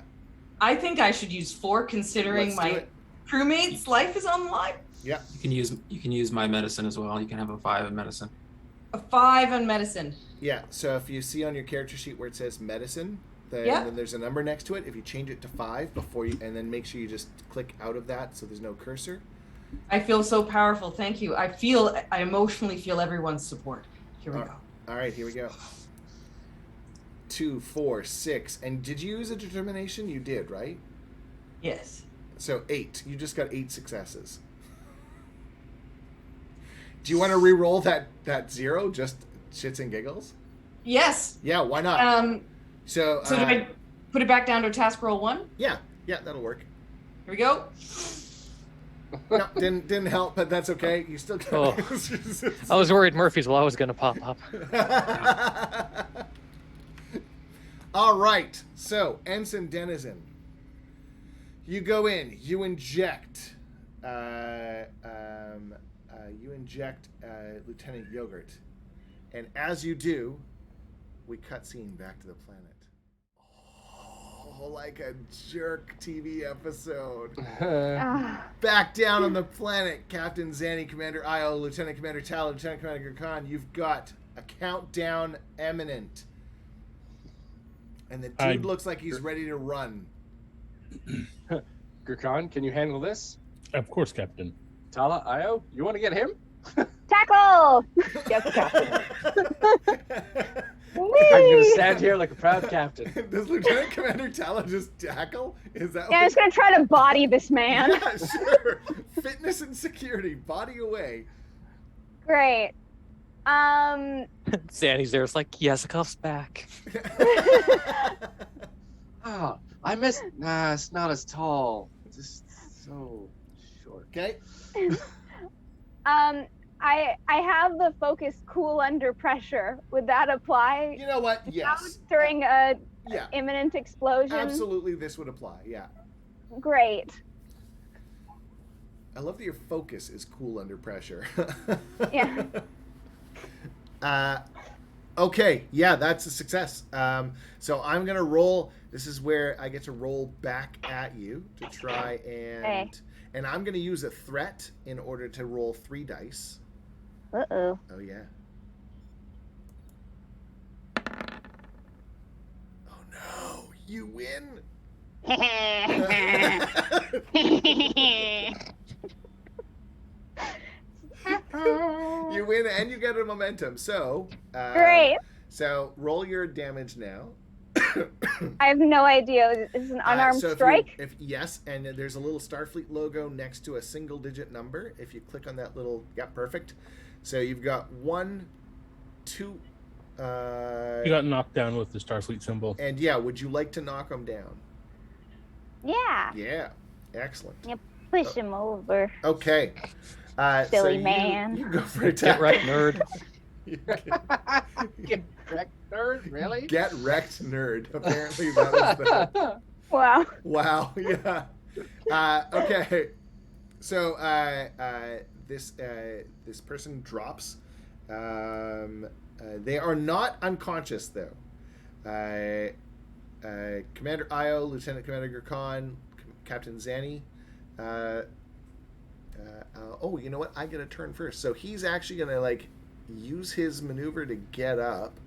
I think I should use 4, considering my crewmate's life is on the line. Yeah. You can use my medicine as well. You can have a 5 in medicine. A 5 on medicine. Yeah. So if you see on your character sheet where it says medicine, then there's a number next to it. If you change it to 5 and then make sure you just click out of that so there's no cursor. I feel so powerful. Thank you. I emotionally feel everyone's support. Here we go. All right, here we go. 2, 4, 6. And did you use a determination? You did, right? Yes. So 8. You just got 8 successes. Do you want to re-roll that 0, just shits and giggles? Yes. Yeah, why not? So do I put it back down to task roll 1? Yeah, that'll work. Here we go. No, didn't help, but that's okay. You still got I was worried Murphy's Law was going to pop up. All right, so Ensign Denizen, you go in, you inject Lieutenant Yogurt, and as you do, we cutscene back to the planet. Oh, like a jerk TV episode. Back down on the planet, Captain Zanny, Commander Io, Lieutenant Commander Tala, Lieutenant Commander Gurkhan, you've got a countdown imminent. And the dude looks like he's ready to run. Gurkhan, can you handle this? Of course, Captain. Tala, Io, you want to get him? Tackle! Yes, Captain. I'm going to stand here like a proud captain. Does Lieutenant Commander Tala just tackle? Is that? Yeah, I'm just gonna try to body this man. Yeah, sure. Fitness and security, body away. Great. Zanny's there. It's like Yazakov's back. Oh, I missed. Nah, it's not as tall. It's just so short. Okay. I have the focus cool under pressure. Would that apply? You know what? Yes. During a imminent explosion? Absolutely, this would apply. Yeah. Great. I love that your focus is cool under pressure. Yeah. Okay. Yeah, that's a success. So I'm gonna roll. This is where I get to roll back at you to try and I'm gonna use a threat in order to roll 3 dice. Uh-oh. Oh, yeah. Oh, no. You win. You win and you get a momentum. So, great. So roll your damage now. I have no idea. Is it an unarmed strike? Yes, and there's a little Starfleet logo next to a single-digit number. If you click on that little, perfect. So you've got 1, 2. You got knocked down with the Starfleet symbol. And would you like to knock them down? Yeah. Yeah, excellent. You push him over. Okay. Silly man. You go for attack. Get wrecked, nerd. Get wrecked, nerd? Really? Get wrecked, nerd. Apparently that was the... Wow. Wow, yeah. Okay. So this person drops. They are not unconscious, though. Commander Io, Lieutenant Commander Gurkhan, Captain Zanny. You know what? I get a turn first. So he's actually going to, use his maneuver to get up.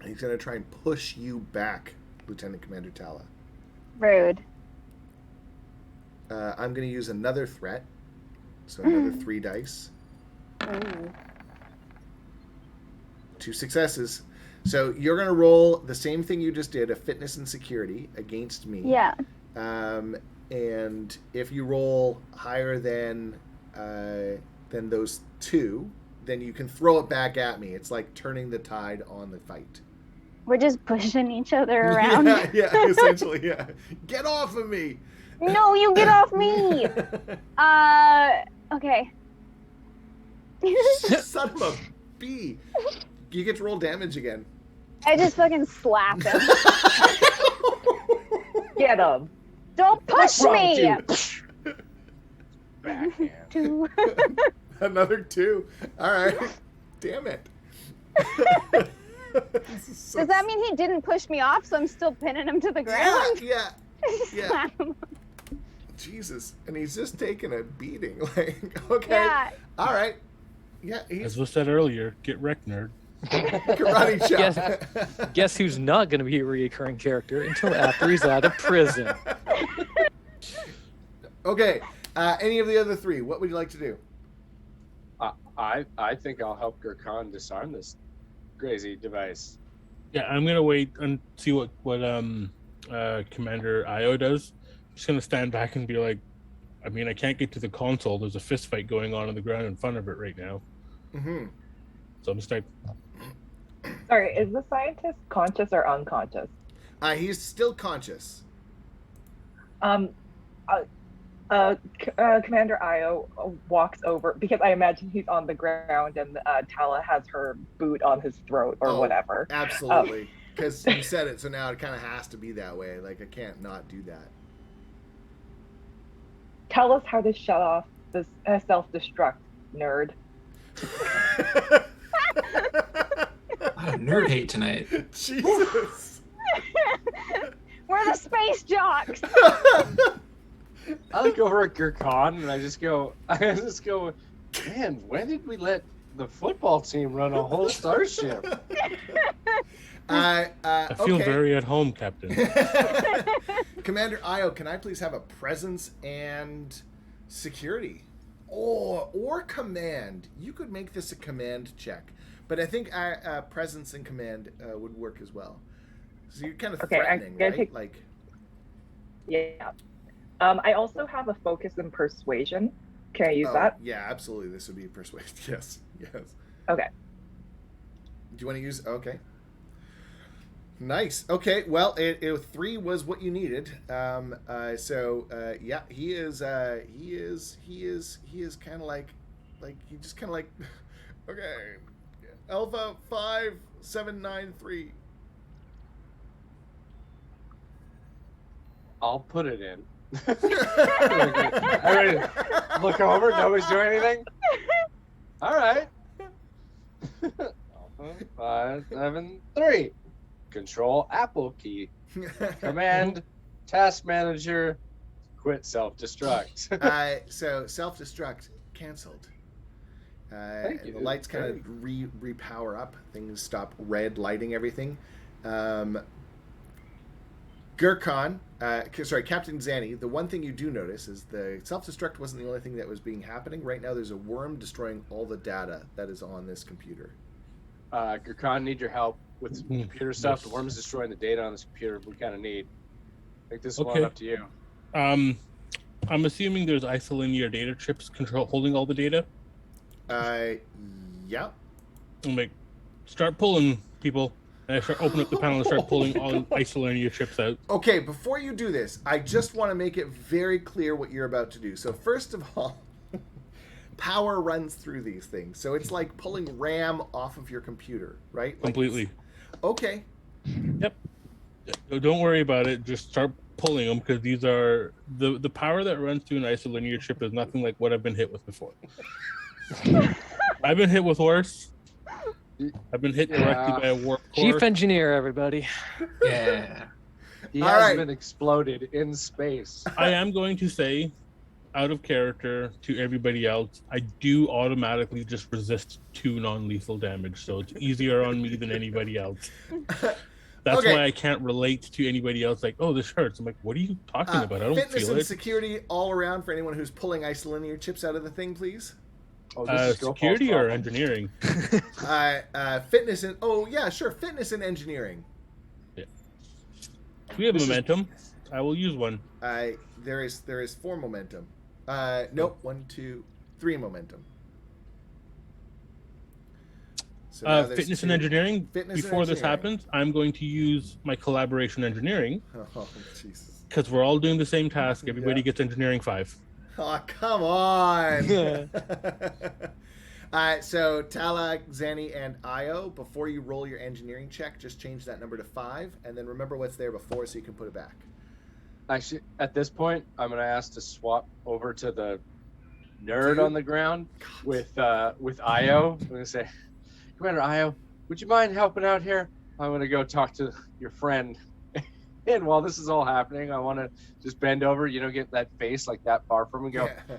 He's going to try and push you back, Lieutenant Commander Tala. Rude. I'm going to use another threat. So another 3 dice. Ooh. 2 successes. So you're going to roll the same thing you just did, a fitness and security, against me. Yeah. And if you roll higher than those 2, then you can throw it back at me. It's like turning the tide on the fight. We're just pushing each other around. Yeah, essentially, yeah. Get off of me! No, you get off me! Okay. Son of a bee. You get to roll damage again. I just fucking slap him. Get him. Don't push me! Backhand. 2. Another 2. All right. Damn it. Does that mean he didn't push me off, so I'm still pinning him to the ground? Yeah. Slap him. Jesus. And he's just taking a beating. Like, okay. Yeah. All right. Yeah, As he's was said earlier, get wrecked, nerd. karate chop. Guess who's not going to be a recurring character until after he's out of prison? Okay. Any of the other 3, what would you like to do? I think I'll help Gurkhan disarm this crazy device. Yeah, I'm gonna wait and see what Commander Io does. I'm just gonna stand back and be like, I mean, I can't get to the console. There's a fist fight going on the ground in front of it right now. Mm-hmm. So I'm just like, Sorry, is the scientist conscious or unconscious? He's still conscious. Commander Io walks over, because I imagine he's on the ground and Tala has her boot on his throat or whatever. Absolutely. Because you said it, so now it kind of has to be that way. Like, I can't not do that. Tell us how to shut off this self-destruct, nerd. Nerd hate tonight. Jesus. We're the space jocks. I look over at Gurkhan and I just go, man, when did we let the football team run a whole starship? I feel okay. very at home, Captain. Commander Io, can I please have a presence and security? Or command. You could make this a command check. But I think presence and command would work as well. So you're kind of threatening, right? Like, yeah. I also have a focus in persuasion. Can I use that? Yeah, absolutely. This would be persuasion. Yes. Okay. Do you want to use? Okay. Nice. Okay. Well, 3 was what you needed. Yeah, he is kind of like he just kind of like, okay, Alpha 5793. I'll put it in. Everybody look over. Nobody's doing anything. All right. 573. Control Apple key. Command task manager. Quit self-destruct. So self-destruct canceled. Thank you. The lights kind of repower up. Things stop red lighting everything. Gurkhan, Captain Zanny, the one thing you do notice is the self-destruct wasn't the only thing that was happening. Right now there's a worm destroying all the data that is on this computer. Gurkhan, need your help with some computer stuff. The worm is destroying the data on this computer. We kind of need. I think this is one up to you. I'm assuming there's isolinear data chips holding all the data. Yeah. I'm like, start pulling, people. And I start opening up the panel and start pulling all isolinear chips out. Okay, before you do this, I just want to make it very clear what you're about to do. So first of all, power runs through these things. So it's like pulling RAM off of your computer, right? Like Completely. Okay. Yep. Don't worry about it. Just start pulling them, because these are the power that runs through an isolinear chip is nothing like what I've been hit with before. I've been hit with worse. I've been hit directly by a warp core. Chief engineer, everybody. Yeah. He has been exploded in space. I am going to say, out of character to everybody else, I do automatically just resist 2 non-lethal damage, so it's easier on me than anybody else. That's why I can't relate to anybody else. Like, oh, this hurts. I'm like, what are you talking about? I don't fitness feel and it. security all around for anyone who's pulling isolinear chips out of the thing, please. Security or engineering? Fitness and fitness and engineering. Yeah. We have momentum. I will use one. There is 4 momentum. Nope, 1, 2, 3 momentum. So now there's Fitness and 2. engineering. Fitness and Before this engineering. happens, I'm going to use my collaboration engineering Oh, Jesus. because we're all doing the same task. Everybody Yeah. gets engineering 5. Oh, come on. So Tala, Zanny, and Io, before you roll your engineering check, just change that number to 5, and then remember what's there before so you can put it back. Actually, at this point, I'm gonna ask to swap over to the nerd on the ground with Io. I'm gonna say, Commander Io, would you mind helping out here? I'm gonna go talk to your friend. And while this is all happening, I want to just bend over, get that face like that far from him and go, Yeah.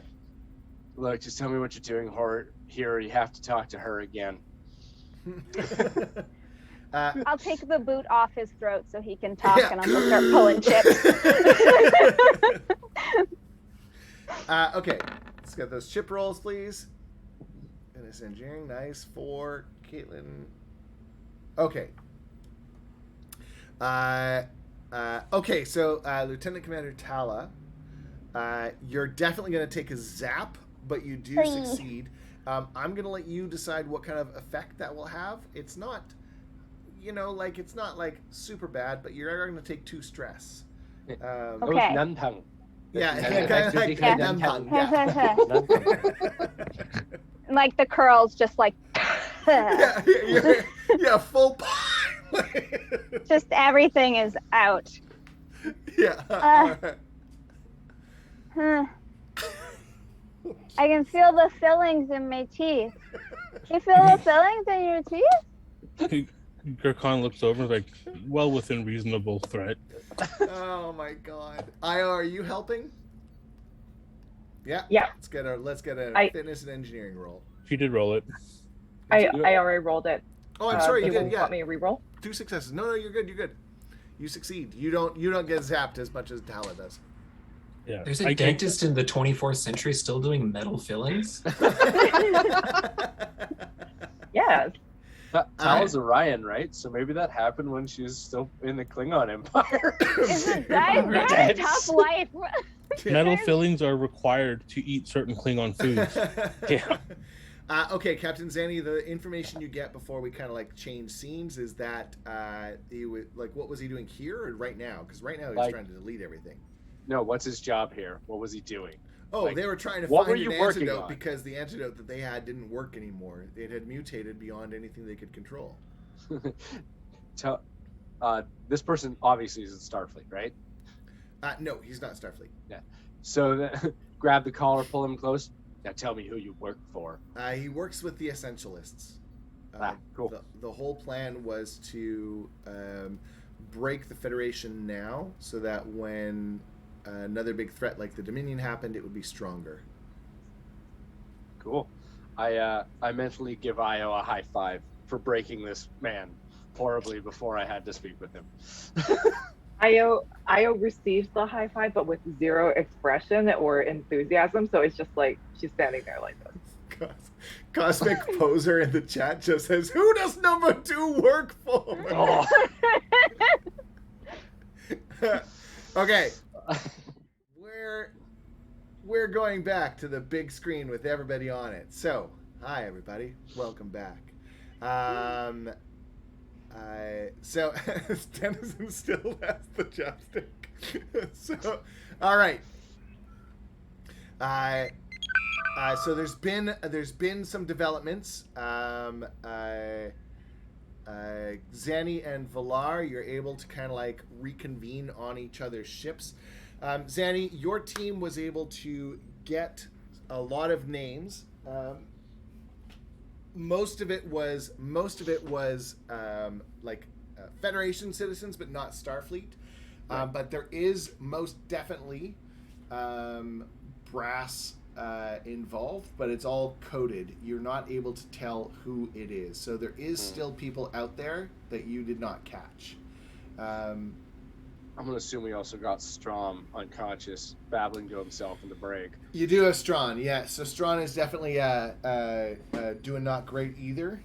look, just tell me what you're doing here. You have to talk to her again. I'll take the boot off his throat so he can talk, Yeah. and I'm gonna start pulling chips. Okay, let's get those chip rolls, please. Fitness engineering, nice. 4, Caitlin. Okay. Okay, so Lieutenant Commander Tala, you're definitely going to take a zap, but you do succeed. I'm going to let you decide what kind of effect that will have. It's not, it's not like super bad, but you're going to take 2 stress. Okay. Yeah, kind of like Nantang, yeah. Like the curls, just like. yeah, full pie. Just everything is out. Yeah. Huh. I can feel the fillings in my teeth. Can you feel the fillings in your teeth? Gurkhan looks over and is like, well within reasonable threat. Oh my God. Io, are you helping? Yeah. Yeah. Let's get a fitness and engineering roll. She did roll it. I already rolled it. Oh, I'm sorry, you did did. Yeah. Want me to re-roll? 2 successes. No, you're good. You're good. You succeed. You don't get zapped as much as Tala does. Yeah. There's a dentist in the 24th century still doing metal fillings. Yes. Tala's Orion, right? So maybe that happened when she was still in the Klingon Empire. That's a tough life. Metal fillings are required to eat certain Klingon foods. Yeah. Okay, Captain Zanny, the information you get before we kind of like change scenes is that he was like, what was he doing here or right now? Because right now he's trying to delete everything. No, what's his job here? What was he doing? Oh, Like, they were trying to what were find you an working antidote on? because the antidote that they had didn't work anymore. It had mutated beyond anything they could control. This person obviously is in Starfleet, right? No, he's not Starfleet. Yeah. So grab the collar, pull him close. Now tell me who you work for. He works with the Essentialists. Cool. The whole plan was to break the Federation now so that when another big threat like the Dominion happened, it would be stronger. Cool. I mentally give Io a high five for breaking this man horribly before I had to speak with him. Io receives the high five, but with 0 expression or enthusiasm. So it's just like she's standing there like this. Cosmic Poser in the chat just says, "Who does number 2 work for?" Oh. Okay, we're going back to the big screen with everybody on it. So, hi everybody, welcome back. So Denizen still has the chopstick. So, all right. So there's been some developments. Zanny and Valar, you're able to kind of like reconvene on each other's ships. Zanny, your team was able to get a lot of names. Most of it was Federation citizens, but not Starfleet. But there is most definitely brass involved, but it's all coded. You're not able to tell who it is. So there is still people out there that you did not catch. I'm gonna assume we also got Strom unconscious, babbling to himself in the break. You do have Strawn, yeah. So Strawn is definitely doing not great either.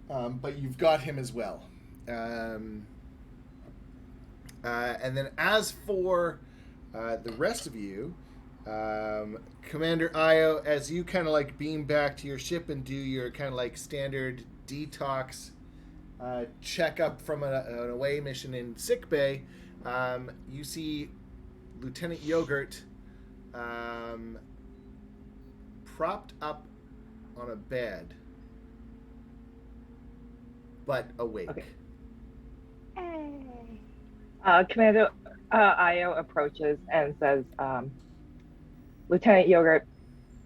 But you've got him as well. And then as for the rest of you, Commander Io, as you kind of like beam back to your ship and do your kind of like standard detox checkup from an away mission in sickbay, you see Lieutenant Yogurt propped up on a bed, but awake. Okay. Commander Io approaches and says, Lieutenant Yogurt,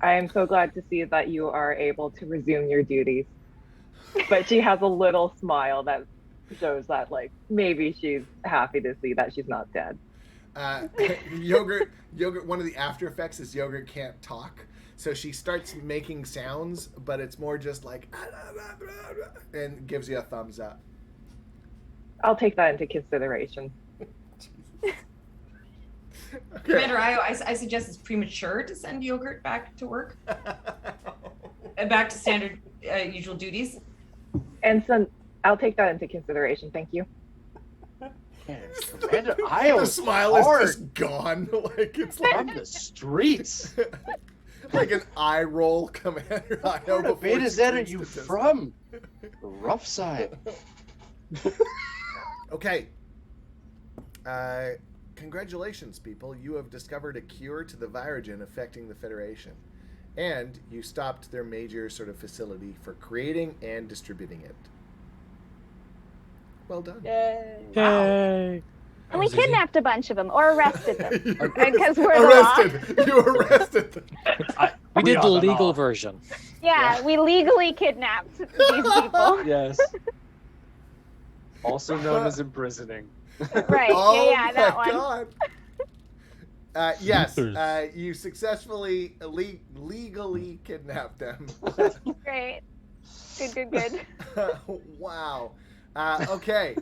I am so glad to see that you are able to resume your duties. But she has a little smile that shows that, like, maybe she's happy to see that she's not dead. Yogurt, one of the after effects is Yogurt can't talk. So she starts making sounds, but it's more just like, and gives you a thumbs up. I'll take that into consideration. Okay. Commander Io, I suggest it's premature to send Yogurt back to work. Back to standard usual duties. And so I'll take that into consideration. Thank you. Commander Io, the smile is just gone. Like it's like on the streets. Like an eye roll, Commander Io. What Beta Z are you from? The rough side. Okay. Congratulations, people. You have discovered a cure to the Virogen affecting the Federation. And you stopped their major sort of facility for creating and distributing it. Well done. Yay! Wow. Yay. And we kidnapped a bunch of them or arrested them. You Because we're the law. arrested. You arrested them. We did the are the legal law. version. Yeah, we legally kidnapped these people. Yes. Also known as imprisoning. Right. Oh yeah, that my one. God. Yes, Losers. you successfully legally kidnapped them. Great. Good. Wow. Okay.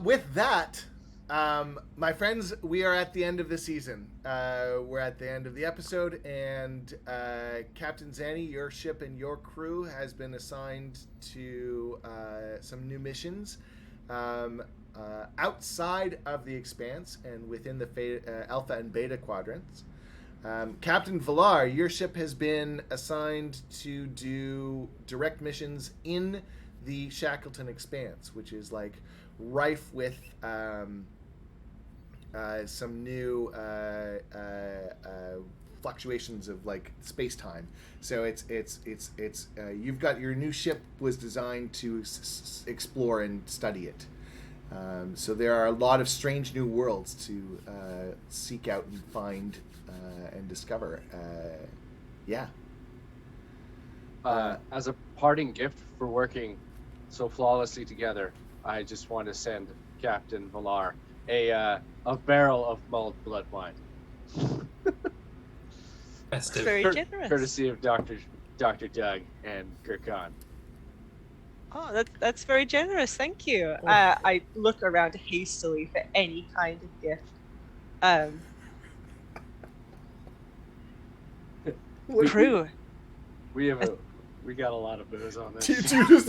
With that, my friends, we are at the end of the season. We're at the end of the episode, and Captain Zanny, your ship and your crew has been assigned to some new missions outside of the Expanse and within the Alpha and Beta quadrants. Captain Villar, your ship has been assigned to do direct missions in the Shackleton Expanse, which is like rife with some new fluctuations of like space-time. So it's you've got your new ship was designed to explore and study it. So there are a lot of strange new worlds to seek out and find and discover. As a parting gift for working so flawlessly together, I just want to send Captain Villar a barrel of mulled blood wine. Festive. Very generous. Courtesy of Dr. Doug and Kirkan. Oh, that's very generous. Thank you. I look around hastily for any kind of gift. Crew. We got a lot of booze on this. Just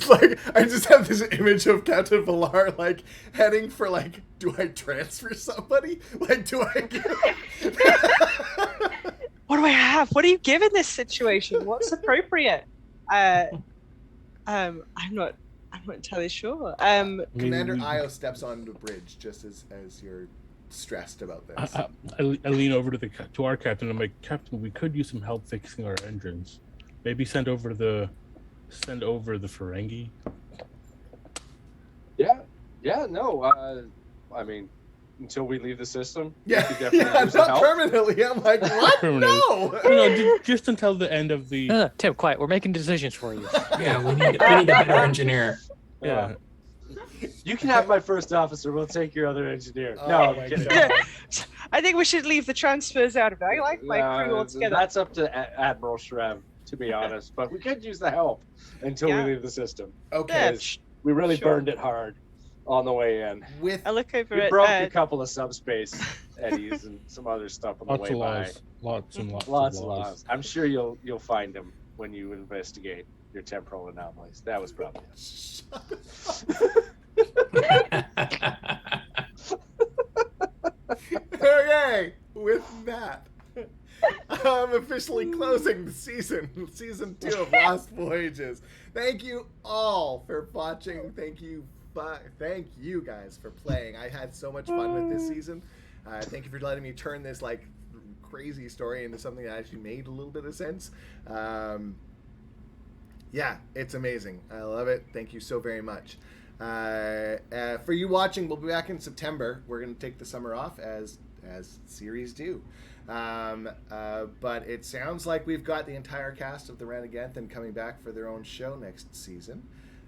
like I just have this image of Captain Villar like heading for like, do I transfer somebody? Like, do I give? What do I have? What do you give in this situation? What's appropriate? I'm not entirely sure. Commander Io steps onto the bridge just as you're stressed about this. I lean over to our captain. I'm like, Captain, we could use some help fixing our engines. Maybe send over the Ferengi. No. I mean, until we leave the system. Yeah, we could definitely use some not help. permanently. I'm like, what? No. No, just until the end of the. Tim, quiet. We're making decisions for you. Yeah, we need a better engineer. Yeah. You can have my first officer. We'll take your other engineer. Oh no, my I'm kidding. God. I think we should leave the transfers out of it. I like my crew altogether. That's up to Admiral Shrev, to be honest. But we could use the help until we leave the system. Okay. Because we really burned it hard on the way in. I look over We at broke a couple of subspace eddies and some other stuff on the Lots way of by. laws. Lots and lots, Lots of of laws. laws. I'm sure you'll find them when you investigate your temporal anomalies. That was probably it. Okay, with that, I'm officially closing the season 2 of Lost Voyages. Thank you all for watching. Thank you guys for playing. I had so much fun with this season. Thank you for letting me turn this like crazy story into something that actually made a little bit of sense. Yeah, it's amazing. I love it. Thank you so very much. For you watching, we'll be back in September. We're going to take the summer off as series do. But it sounds like we've got the entire cast of the Ranganathan coming back for their own show next season.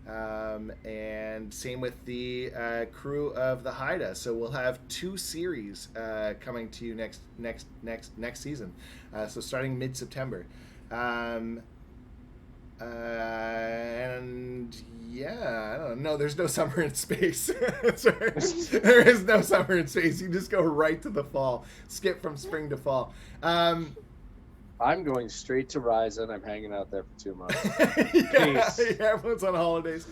And same with the crew of the Haida. So we'll have 2 series coming to you next season. So starting mid-September. And yeah, I don't know. There's no summer in space. Sorry. There is no summer in space. You just go right to the fall. Skip from spring to fall. I'm going straight to Ryzen. I'm hanging out there for 2 months. Yeah, everyone's on holidays.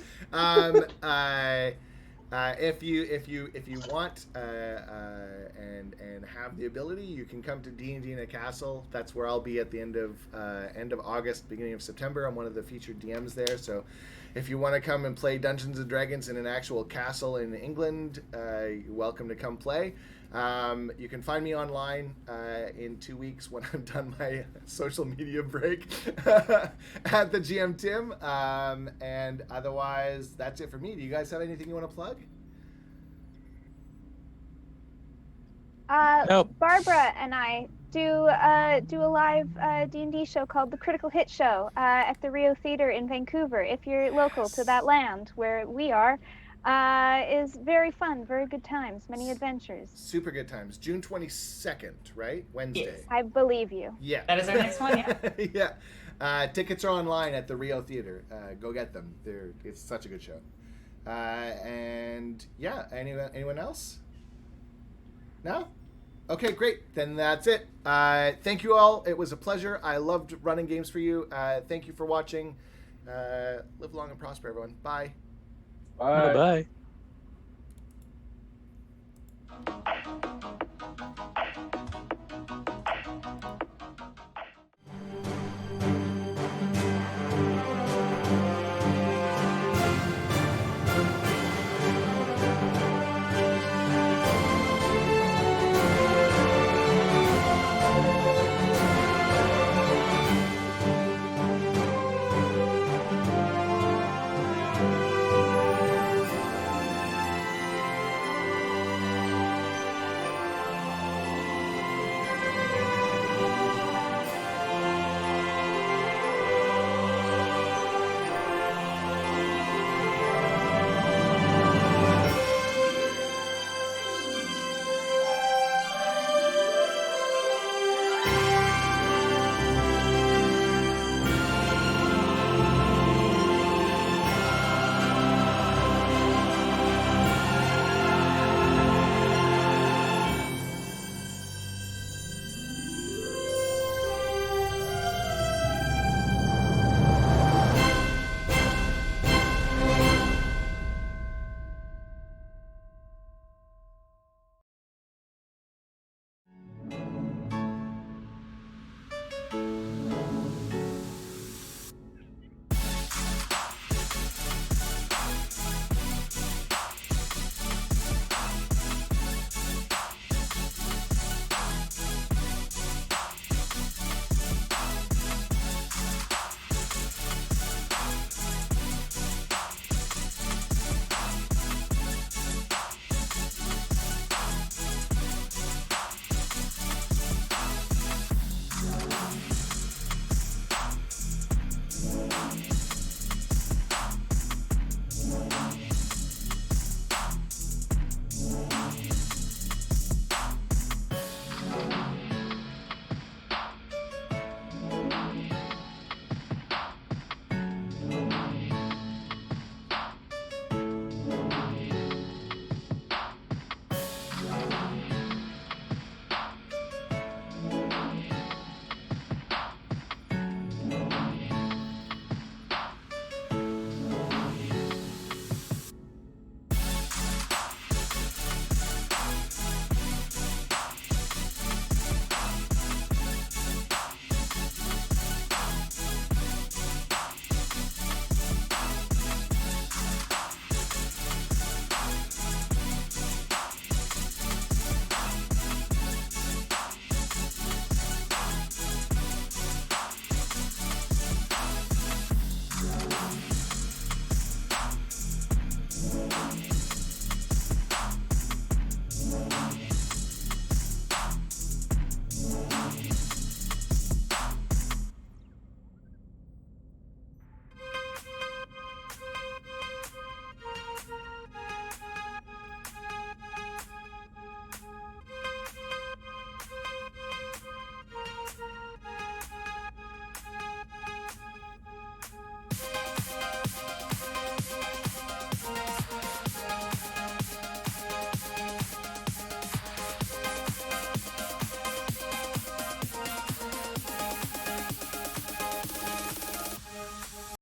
If you want and have the ability, you can come to D&D in a Castle. That's where I'll be at the end of August, beginning of September. I'm one of the featured DMs there. So if you want to come and play Dungeons and Dragons in an actual castle in England, you're welcome to come play. You can find me online in 2 weeks when I'm done my social media break at the GM Tim. And otherwise, that's it for me. Do you guys have anything you want to plug? Nope. Barbara and I do a live D&D show called the Critical Hit Show at the Rio Theater in Vancouver. If you're local to that land where we are, is very fun, very good times, many adventures. Super good times. June 22nd, right? Wednesday. Yes. I believe you. Yeah. That is our next one, yeah. Yeah. Tickets are online at the Rio Theater. Go get them. It's such a good show. And yeah, anyone else? No? Okay, great. Then that's it. Thank you all. It was a pleasure. I loved running games for you. Thank you for watching. Live long and prosper, everyone. Bye. Bye. Bye.